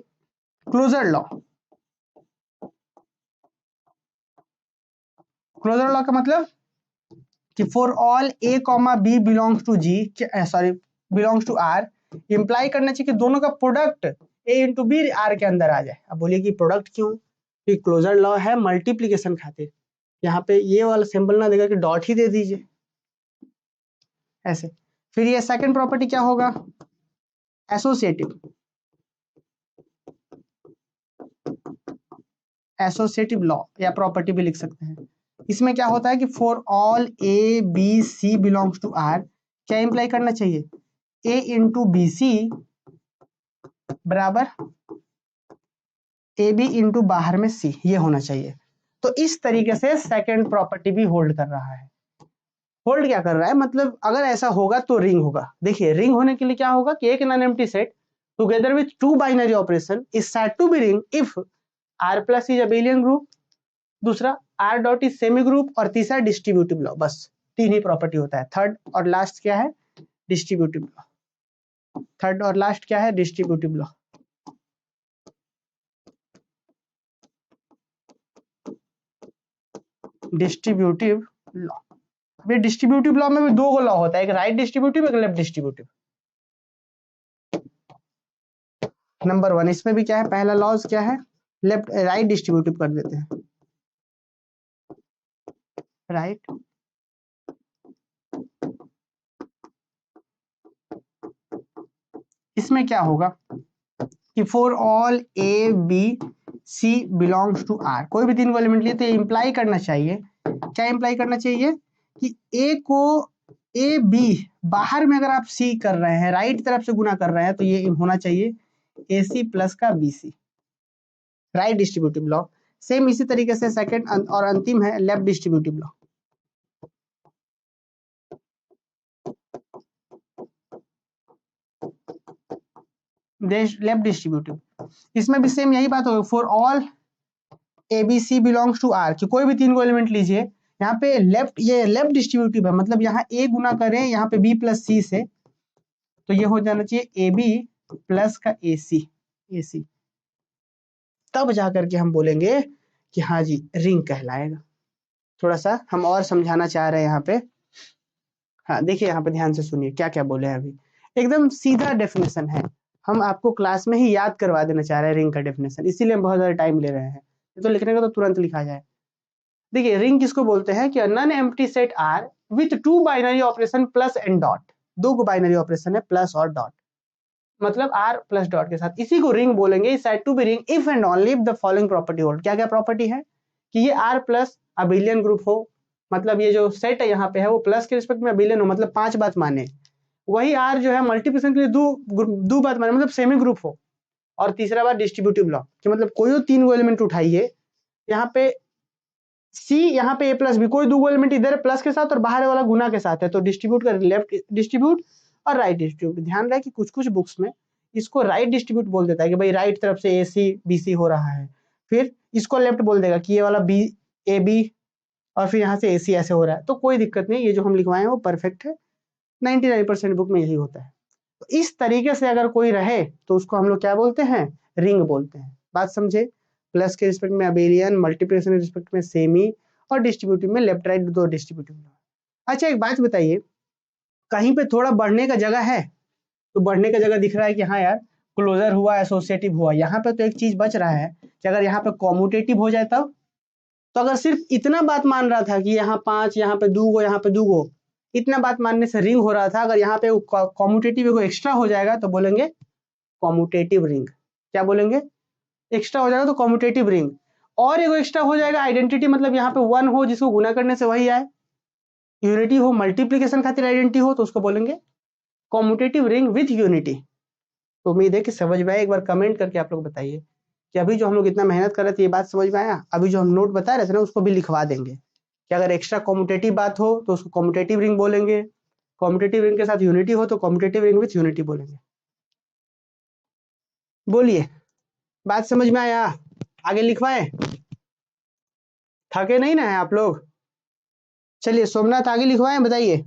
क्लोजर लॉ, क्लोजर लॉ का मतलब कि for all a comma b belongs to G, sorry belongs to R, imply करना चाहिए कि दोनों का product a into b R के अंदर आ जाए। अब बोलिए कि प्रोडक्ट क्यों, कि क्लोजर लॉ है मल्टीप्लीकेशन खातिर, यहाँ पे ये वाला सिंबल ना देगा कि डॉट ही दे दीजिए ऐसे। फिर ये सेकंड प्रॉपर्टी क्या होगा, एसोसिएटिव, एसोसिएटिव लॉ या प्रॉपर्टी भी लिख सकते हैं। इसमें क्या होता है कि for all a b c belongs to R, क्या इंप्लाई करना चाहिए, ए इंटू बी सी बराबर ए बी इंटू बाहर में सी, ये होना चाहिए। तो इस तरीके से सेकंड प्रॉपर्टी भी होल्ड कर रहा है। होल्ड क्या कर रहा है, मतलब अगर ऐसा होगा तो रिंग होगा। देखिए रिंग होने के लिए क्या होगा कि एक non empty set together with two binary operation is said to be ring if R plus is abelian group, दूसरा R dot is semi group, और तीसरा डिस्ट्रीब्यूटिव लॉ। बस तीन ही प्रॉपर्टी होता है। थर्ड और लास्ट क्या है, डिस्ट्रीब्यूटिव लॉ। थर्ड और लास्ट क्या है, डिस्ट्रीब्यूटिव लॉ। डिस्ट्रीब्यूटिव लॉ, अभी डिस्ट्रीब्यूटिव लॉ में भी दो लॉ होता है, एक राइट डिस्ट्रीब्यूटिव, एक लेफ्ट डिस्ट्रीब्यूटिव। नंबर वन, इसमें भी क्या है, पहला लॉज क्या है, लेफ्ट राइट डिस्ट्रीब्यूटिव कर देते हैं, राइट। इसमें क्या होगा कि for all a b c belongs to R, कोई भी तीन को एलिमेंट लिए तो ये इंप्लाई करना चाहिए, क्या इंप्लाई करना चाहिए कि ए को ए बी बाहर में अगर आप सी कर रहे हैं, राइट तरफ से गुना कर रहे हैं, तो ये होना चाहिए ए सी प्लस का b c, right distributive law. Same इसी तरीके से सेकंड और अंतिम है left distributive law. Left distributive, इसमें भी सेम यही बात होगी, for all a b c belongs to R, कि कोई भी तीन को एलिमेंट लीजिए, यहाँ पे लेफ्ट, ये लेफ्ट डिस्ट्रीब्यूटिव है, मतलब यहाँ ए गुना करें यहाँ पे बी प्लस सी से, तो ये हो जाना चाहिए ए बी प्लस का ए सी, ए सी, तब जाकर के हम बोलेंगे कि हाँ जी रिंग कहलाएगा। थोड़ा सा हम और समझाना चाह रहे हैं यहाँ पे। हाँ देखिए यहाँ पे ध्यान से सुनिए क्या क्या बोले हैं अभी, एकदम सीधा डेफिनेशन है, हम आपको क्लास में ही याद करवा देना चाह रहे हैं रिंग का डेफिनेशन, इसीलिए हम बहुत ज़्यादा टाइम ले रहे हैं, तो लिखने का तो तुरंत लिखा जाए। देखिए रिंग किसको बोलते हैं कि non empty set R with two binary operation plus and dot, दो बाइनरी ऑपरेशन है प्लस और डॉट, मतलब आर प्लस डॉट के साथ, इसी को रिंग बोलेंगे, said to be ring if and only if the following property hold. क्या क्या प्रॉपर्टी है कि ये आर प्लस अबिलियन ग्रुप हो, मतलब ये जो सेट है यहाँ पे है वो प्लस के रिस्पेक्ट में अबिलियन हो, मतलब 5 बात माने, वही आर जो है मल्टीप्लिकेशन के लिए दो बात माने, मतलब सेमी ग्रुप हो, और तीसरा बात डिस्ट्रीब्यूटिव लॉ कि मतलब कोई तीन को एलिमेंट उठाइए, यहाँ पे सी, यहाँ पे ए प्लस बी, कोई दो एलिमेंट इधर प्लस के साथ और बाहर वाला गुना के साथ है, तो डिस्ट्रीब्यूट कर, लेफ्ट डिस्ट्रीब्यूट और राइट डिस्ट्रीब्यूट। ध्यान रहे कि कुछ कुछ बुक्स में इसको राइट डिस्ट्रीब्यूट बोल देता है कि भाई राइट तरफ से ए सी बी सी हो रहा है, फिर इसको लेफ्ट बोल देगा कि ये वाला बी ए बी, और फिर यहाँ से ए सी ऐसे हो रहा है, तो कोई दिक्कत नहीं, ये जो हम लिखवाए हैं वो परफेक्ट है, 99% बुक में यही होता है। तो इस तरीके से अगर कोई रहे तो उसको हम लोग क्या बोलते हैं, रिंग बोलते हैं। बात समझे, प्लस के रिस्पेक्ट में अबेलियन, मल्टीप्लिकेशन के रिस्पेक्ट में सेमी, और डिस्ट्रीब्यूटिव में लेफ्ट राइट दो डिस्ट्रीब्यूटिव। अच्छा एक बात बताइए, कहीं पे थोड़ा बढ़ने का जगह है, तो बढ़ने का जगह दिख रहा है कि हाँ यार क्लोजर हुआ, एसोसिएटिव हुआ, यहाँ पे तो एक चीज बच रहा है कि अगर यहाँ पे कॉम्यूटेटिव हो जाए तब, तो अगर सिर्फ इतना बात मान रहा था कि यहाँ 5, यहाँ पे 2 यहाँ पे 2, इतना बात मानने से रिंग हो रहा था, अगर यहाँ पे कॉम्यूटेटिव एक्स्ट्रा हो जाएगा तो बोलेंगे कॉम्यूटेटिव रिंग। क्या बोलेंगे, एक्स्ट्रा हो जाएगा तो कॉम्यूटेटिव रिंग, और एगो एक्स्ट्रा हो जाएगा आइडेंटिटी, मतलब यहाँ पे 1 हो जिसको गुना करने से वही आए, यूनिटी हो, मल्टीप्लिकेशन खातिर आइडेंटिटी हो, तो उसको बोलेंगे कॉम्यूटेटिव रिंग विथ यूनिटी। तो उम्मीद है कि समझ में आए, एक बार कमेंट करके आप लोग बताइए कि अभी जो हम लोग इतना मेहनत कर रहे थे ये बात समझ में आया। अभी जो हम नोट बता रहे थे ना उसको भी लिखवा देंगे कि अगर एक्स्ट्रा कॉम्यूटेटिव बात हो तो उसको कॉम्यूटेटिव रिंग बोलेंगे, कॉम्यूटेटिव रिंग के साथ यूनिटी हो तो कॉम्यूटेटिव रिंग विथ यूनिटी बोलेंगे। बोलिए बात समझ में आया, आगे लिखवाए, थके नहीं ना है आप लोग। चलिए सोमनाथ आगे लिखवाएं, बताइए।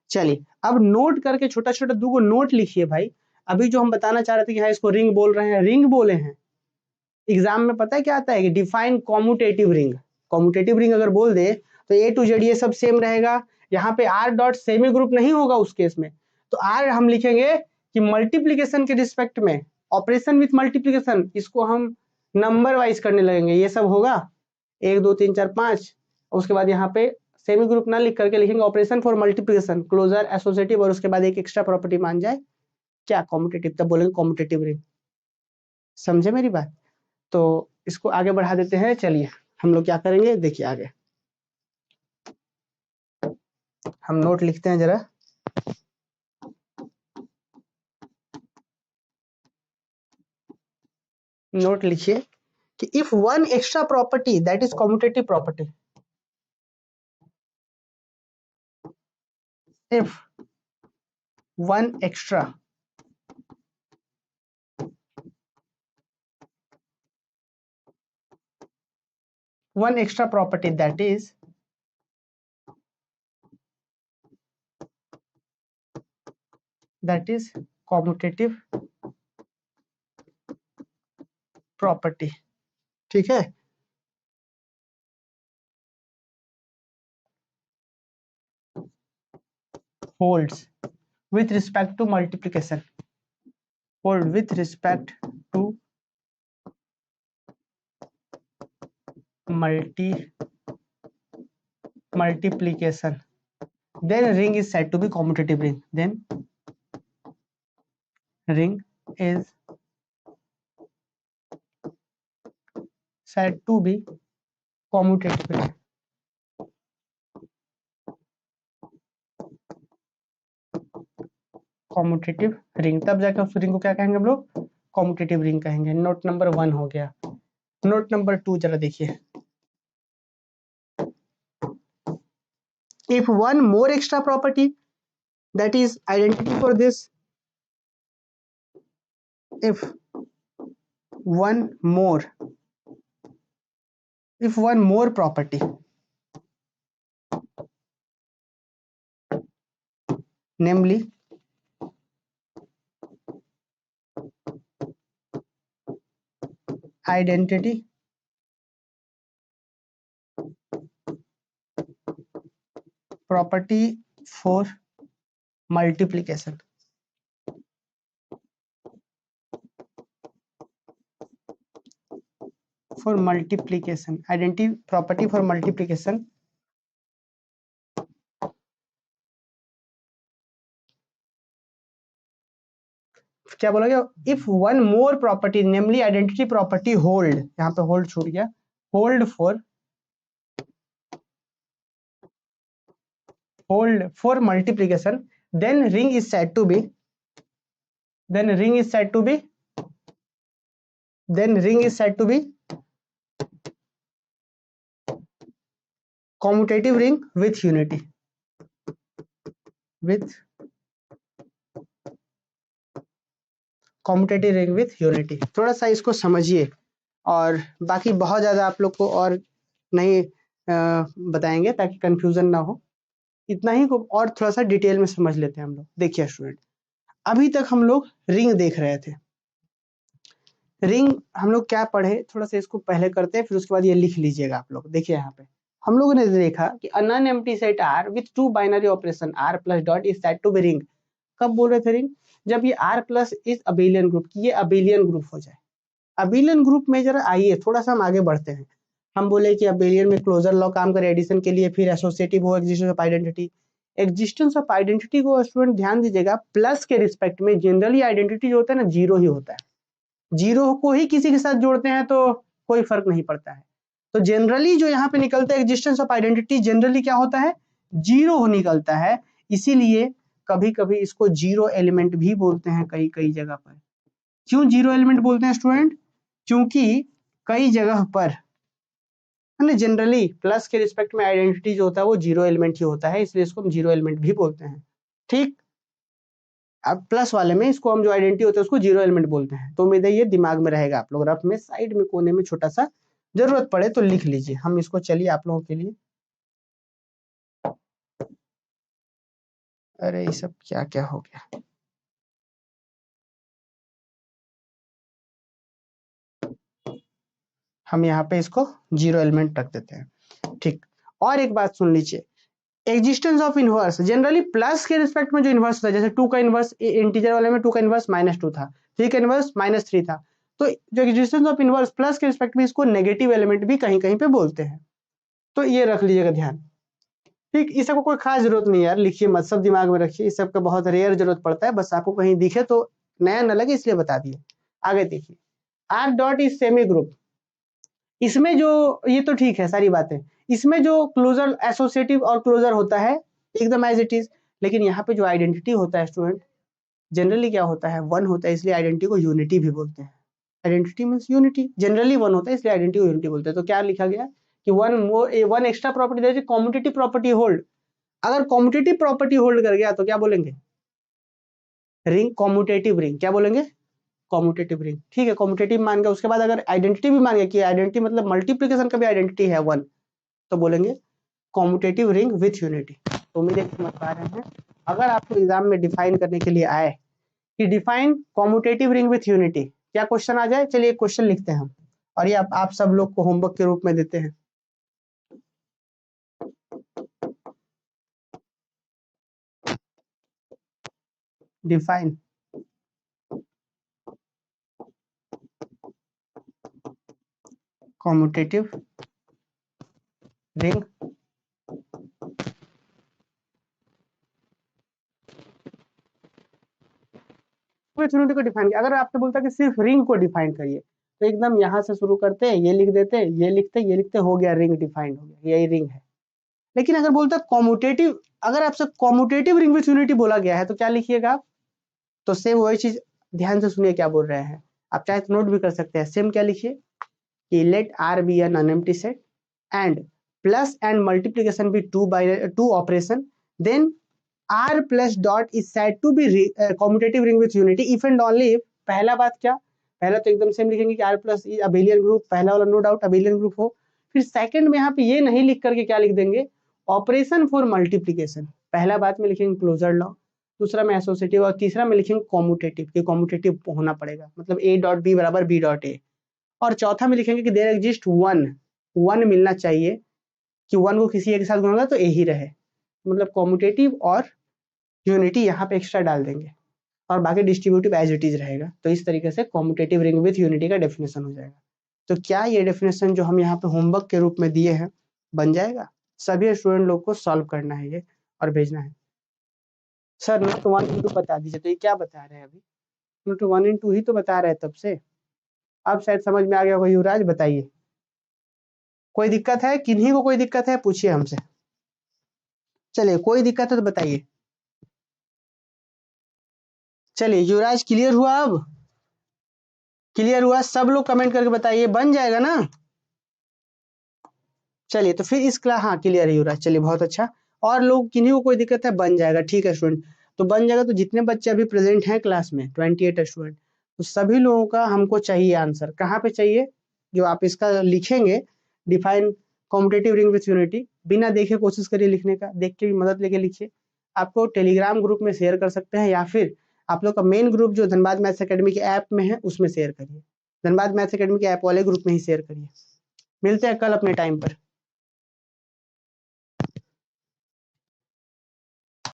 चलिए अब नोट करके छोटा छोटा 2 नोट लिखिए भाई। अभी जो हम बताना चाह रहे थे कि हाँ इसको रिंग बोल रहे हैं, रिंग बोले हैं, एग्जाम में पता है क्या आता है कि define commutative ring. Commutative ring अगर बोल दे तो ए टू जेड ये सब सेम रहेगा, यहाँ पे आर डॉट सेमी ग्रुप नहीं होगा उस केस में, तो आर हम लिखेंगे कि मल्टीप्लीकेशन के रिस्पेक्ट में ऑपरेशन विथ मल्टीप्लीकेशन, इसको हम नंबर वाइज करने लगेंगे, ये सब होगा 1 2 3 4 5, उसके बाद यहाँ पे सेमी ग्रुप ना लिख करके लिखेंगे operation for multiplication closure associative, और उसके बाद एक एक्स्ट्रा प्रॉपर्टी मान जाए क्या, कॉम्यूटेटिव, तब बोलेंगे कॉम्यूटेटिव रिंग। समझे मेरी बात, तो इसको आगे बढ़ा देते हैं। चलिए हम लोग क्या करेंगे, देखिए आगे हम नोट लिखते हैं जरा। नोट लिखिए कि if one extra property that is commutative property, if one extra property that is commutative property, ठीक है। holds with respect to multiplication, hold with respect to multiplication, then ring is said to be commutative ring, then ring is said to be commutative ring। Commutative ring, तब जाकर उस ring को क्या कहेंगे हम लोग, कॉम्यूटेटिव रिंग कहेंगे। Note number 1 हो गया। नोट नंबर 2 जरा देखिए, if one more extra property that is identity for this, if one more property, namely identity property for multiplication, identity property for multiplication, क्या बोला गया, if one more property namely identity property hold, यहाँ पे hold छूट गया, hold for multiplication, then ring is said to be commutative ring with unity, commutative ring with unity. थोड़ा सा इसको समझिए, और बाकी बहुत ज़्यादा आप लोग को और नहीं बताएंगे ताकि कंफ्यूजन ना हो, इतना ही को और थोड़ा सा डिटेल में समझ लेते हैं हम लोग। देखिए स्टूडेंट, अभी तक हम लोग रिंग देख रहे थे। रिंग हम लोग क्या पढ़े, थोड़ा सा इसको पहले करते हैं, फिर उसके बाद ये लिख लीजिएगा आप लोग। देखिए यहाँ पे हम लोगों ने देखा कि a non-empty set R with two binary operation R plus dot is said to be ring। कब बोल रहे थे रिंग, जब ये R प्लस इस अबेलियन ग्रुप की ये अबेलियन ग्रुप हो जाए। अबेलियन ग्रुप में जरा आइए थोड़ा सा हम आगे बढ़ते हैं। हम बोले कि अबेलियन में क्लोजर लॉ काम करे एडिशन के लिए, फिर एसोसिएटिव हो existence of identity. Existence of identity को स्टूडेंट ध्यान दीजिएगा, प्लस के रिस्पेक्ट में जनरली आइडेंटिटी जो होता है ना, जीरो ही होता है। जीरो को ही किसी के साथ जोड़ते हैं तो कोई फर्क नहीं पड़ता है। तो जनरली जो यहाँ पे निकलता है एग्जिस्टेंस ऑफ आइडेंटिटी, जनरली क्या होता है, जीरो निकलता है। इसीलिए कभी कभी इसको जीरो एलिमेंट भी बोलते हैं कई कई जगह पर। क्यों जीरो एलिमेंट बोलते हैं स्टूडेंट, क्योंकि कई जगह पर जनरली प्लस के रिस्पेक्ट में आइडेंटिटी जो होता है वो जीरो एलिमेंट ही होता है, इसलिए इसको हम जीरो एलिमेंट भी बोलते हैं। ठीक, अब प्लस वाले में इसको हम जो आइडेंटिटी होता है उसको जीरो एलिमेंट बोलते हैं। तो उम्मीद है ये दिमाग में रहेगा। आप लोग रफ में साइड में कोने में छोटा सा जरूरत पड़े तो लिख लीजिए। हम इसको चलिए आप लोगों के लिए, अरे ये सब क्या क्या हो गया, हम यहाँ पे इसको जीरो एलिमेंट रख देते हैं। ठीक, और एक बात सुन लीजिए, existence of inverse, generally plus के रिस्पेक्ट में जो इनवर्स होता है, जैसे 2 का इनवर्स इंटीजर वाले में 2 का इनवर्स -2 था, 3 का इनवर्स -3 था, तो जो एग्जिस्टेंस ऑफ इनवर्स प्लस के रिस्पेक्ट में इसको नेगेटिव एलिमेंट भी कहीं कहीं पे बोलते हैं। तो ये रख लीजिएगा ध्यान। ठीक, इस सबको कोई खास जरूरत नहीं यार, लिखिए मत, सब दिमाग में रखिए, इस सब का बहुत रेयर जरूरत पड़ता है, बस आपको कहीं दिखे तो नया न लगे इसलिए बता दिए। आगे देखिए, are dot is semi group, इसमें जो ये तो ठीक है सारी बातें, इसमें जो क्लोजर एसोसिएटिव और क्लोजर होता है एकदम एज इट इज, लेकिन यहाँ पे जो आइडेंटिटी होता है स्टूडेंट जनरली क्या होता है, 1 होता है, इसलिए आइडेंटिटी को यूनिटी भी बोलते हैं। Identity means unity, generally one होता है इसलिए आइडेंटिटी को यूनिटी बोलते हैं। तो क्या लिखा गया कि one extra property that is commutative property hold. अगर कम्यूटेटिव प्रॉपर्टी होल्ड कर गया तो क्या बोलेंगे, रिंग कम्यूटेटिव रिंग, क्या बोलेंगे, कम्यूटेटिव रिंग। ठीक है, कम्यूटेटिव मान गया, उसके बाद अगर आइडेंटिटी भी मान गया कि आइडेंटिटी मतलब मल्टीप्लिकेशन का भी आइडेंटिटी है वन, तो बोलेंगे कम्यूटेटिव रिंग विथ यूनिटी। तो उम्मीद है समझ पा रहे हैं। अगर आपको एग्जाम में डिफाइन करने के लिए आए कि define commutative ring with unity, क्या क्वेश्चन आ जाए, चलिए एक क्वेश्चन लिखते हैं हम, और ये आप सब लोग को होमवर्क के रूप में देते हैं। Define commutative ring with unity को डिफाइन किया। अगर आपसे बोलता कि सिर्फ रिंग को डिफाइन करिए, तो एकदम यहाँ से शुरू करते, ये लिख देते, ये लिखते, ये लिखते, हो गया रिंग डिफाइंड, हो गया, यही रिंग है। लेकिन अगर बोलता कम्यूटेटिव, अगर आपसे कम्यूटेटिव रिंग विथ यूनिटी बोला गया है तो क्या लिखिएगा आप, तो सेम वही चीज, ध्यान से सुनिए क्या बोल रहे हैं, आप चाहे तो नोट भी कर सकते हैं। सेम क्या लिखिए कि let R be an unempty set and plus and multiplication be two operation, then R plus dot is said to be commutative ring with unity if and only if. पहला बात क्या, पहला तो एकदम सेम लिखेंगे कि R plus is abelian group, पहला वाला नो डाउट अबेलियन ग्रुप हो। फिर सेकंड में यहाँ पे ये नहीं लिख करके क्या लिख देंगे, ऑपरेशन फॉर मल्टीप्लीकेशन, पहला बात में लिखेंगे क्लोजर लॉ, दूसरा में एसोसिएटिव, और तीसरा में लिखेंगे कॉम्यूटेटिव, कि कॉम्यूटेटिव होना पड़ेगा, मतलब ए डॉट बी बराबर बी डॉट ए, और चौथा में लिखेंगे कि देयर एग्जिस्ट वन मिलना चाहिए, कि वन को किसी एक के साथ गुणा तो ए ही रहे, मतलब कॉम्यूटेटिव और यूनिटी यहाँ पे एक्स्ट्रा डाल देंगे, और बाकी डिस्ट्रीब्यूटिव एज इट इज रहेगा। तो इस तरीके से कॉम्यूटेटिव रिंग विथ यूनिटी का डेफिनेशन हो जाएगा। तो क्या ये डेफिनेशन जो हम यहाँ पे होमवर्क के रूप में दिए हैं बन जाएगा? सभी स्टूडेंट लोग को सॉल्व करना है ये और भेजना है। सर नोट 1 इंटू बता दीजिए, तो ये क्या बता रहे हैं अभी, नोट 1 इंटू ही तो बता रहे हैं तब से, अब शायद समझ में आ गया होगा। युवराज बताइए, कोई दिक्कत है, किन्हीं को कोई दिक्कत है पूछिए हमसे, चलिए कोई दिक्कत है तो बताइए। चलिए युवराज क्लियर हुआ, अब क्लियर हुआ, सब लोग कमेंट करके बताइए, बन जाएगा ना? चलिए तो फिर इस क्लास, हाँ क्लियर है युवराज, चलिए बहुत अच्छा। और लोग किन्हीं को कोई दिक्कत है, बन जाएगा, ठीक है स्टूडेंट, तो बन जाएगा। तो जितने बच्चे अभी प्रेजेंट हैं क्लास में 28 स्टूडेंट, तो सभी लोगों का हमको चाहिए आंसर, कहाँ पे चाहिए, जो आप इसका लिखेंगे define commutative ring with unity, बिना देखे कोशिश करिए लिखने का, देख के भी मदद लेके लिखिए। आपको टेलीग्राम ग्रुप में शेयर कर सकते हैं, या फिर आप लोग का मेन ग्रुप जो धनबाद मैथ्स अकेडमी के ऐप में है उसमें शेयर करिए, धनबाद मैथ्स अकेडमी के ऐप वाले ग्रुप में ही शेयर करिए। मिलते हैं कल अपने टाइम पर।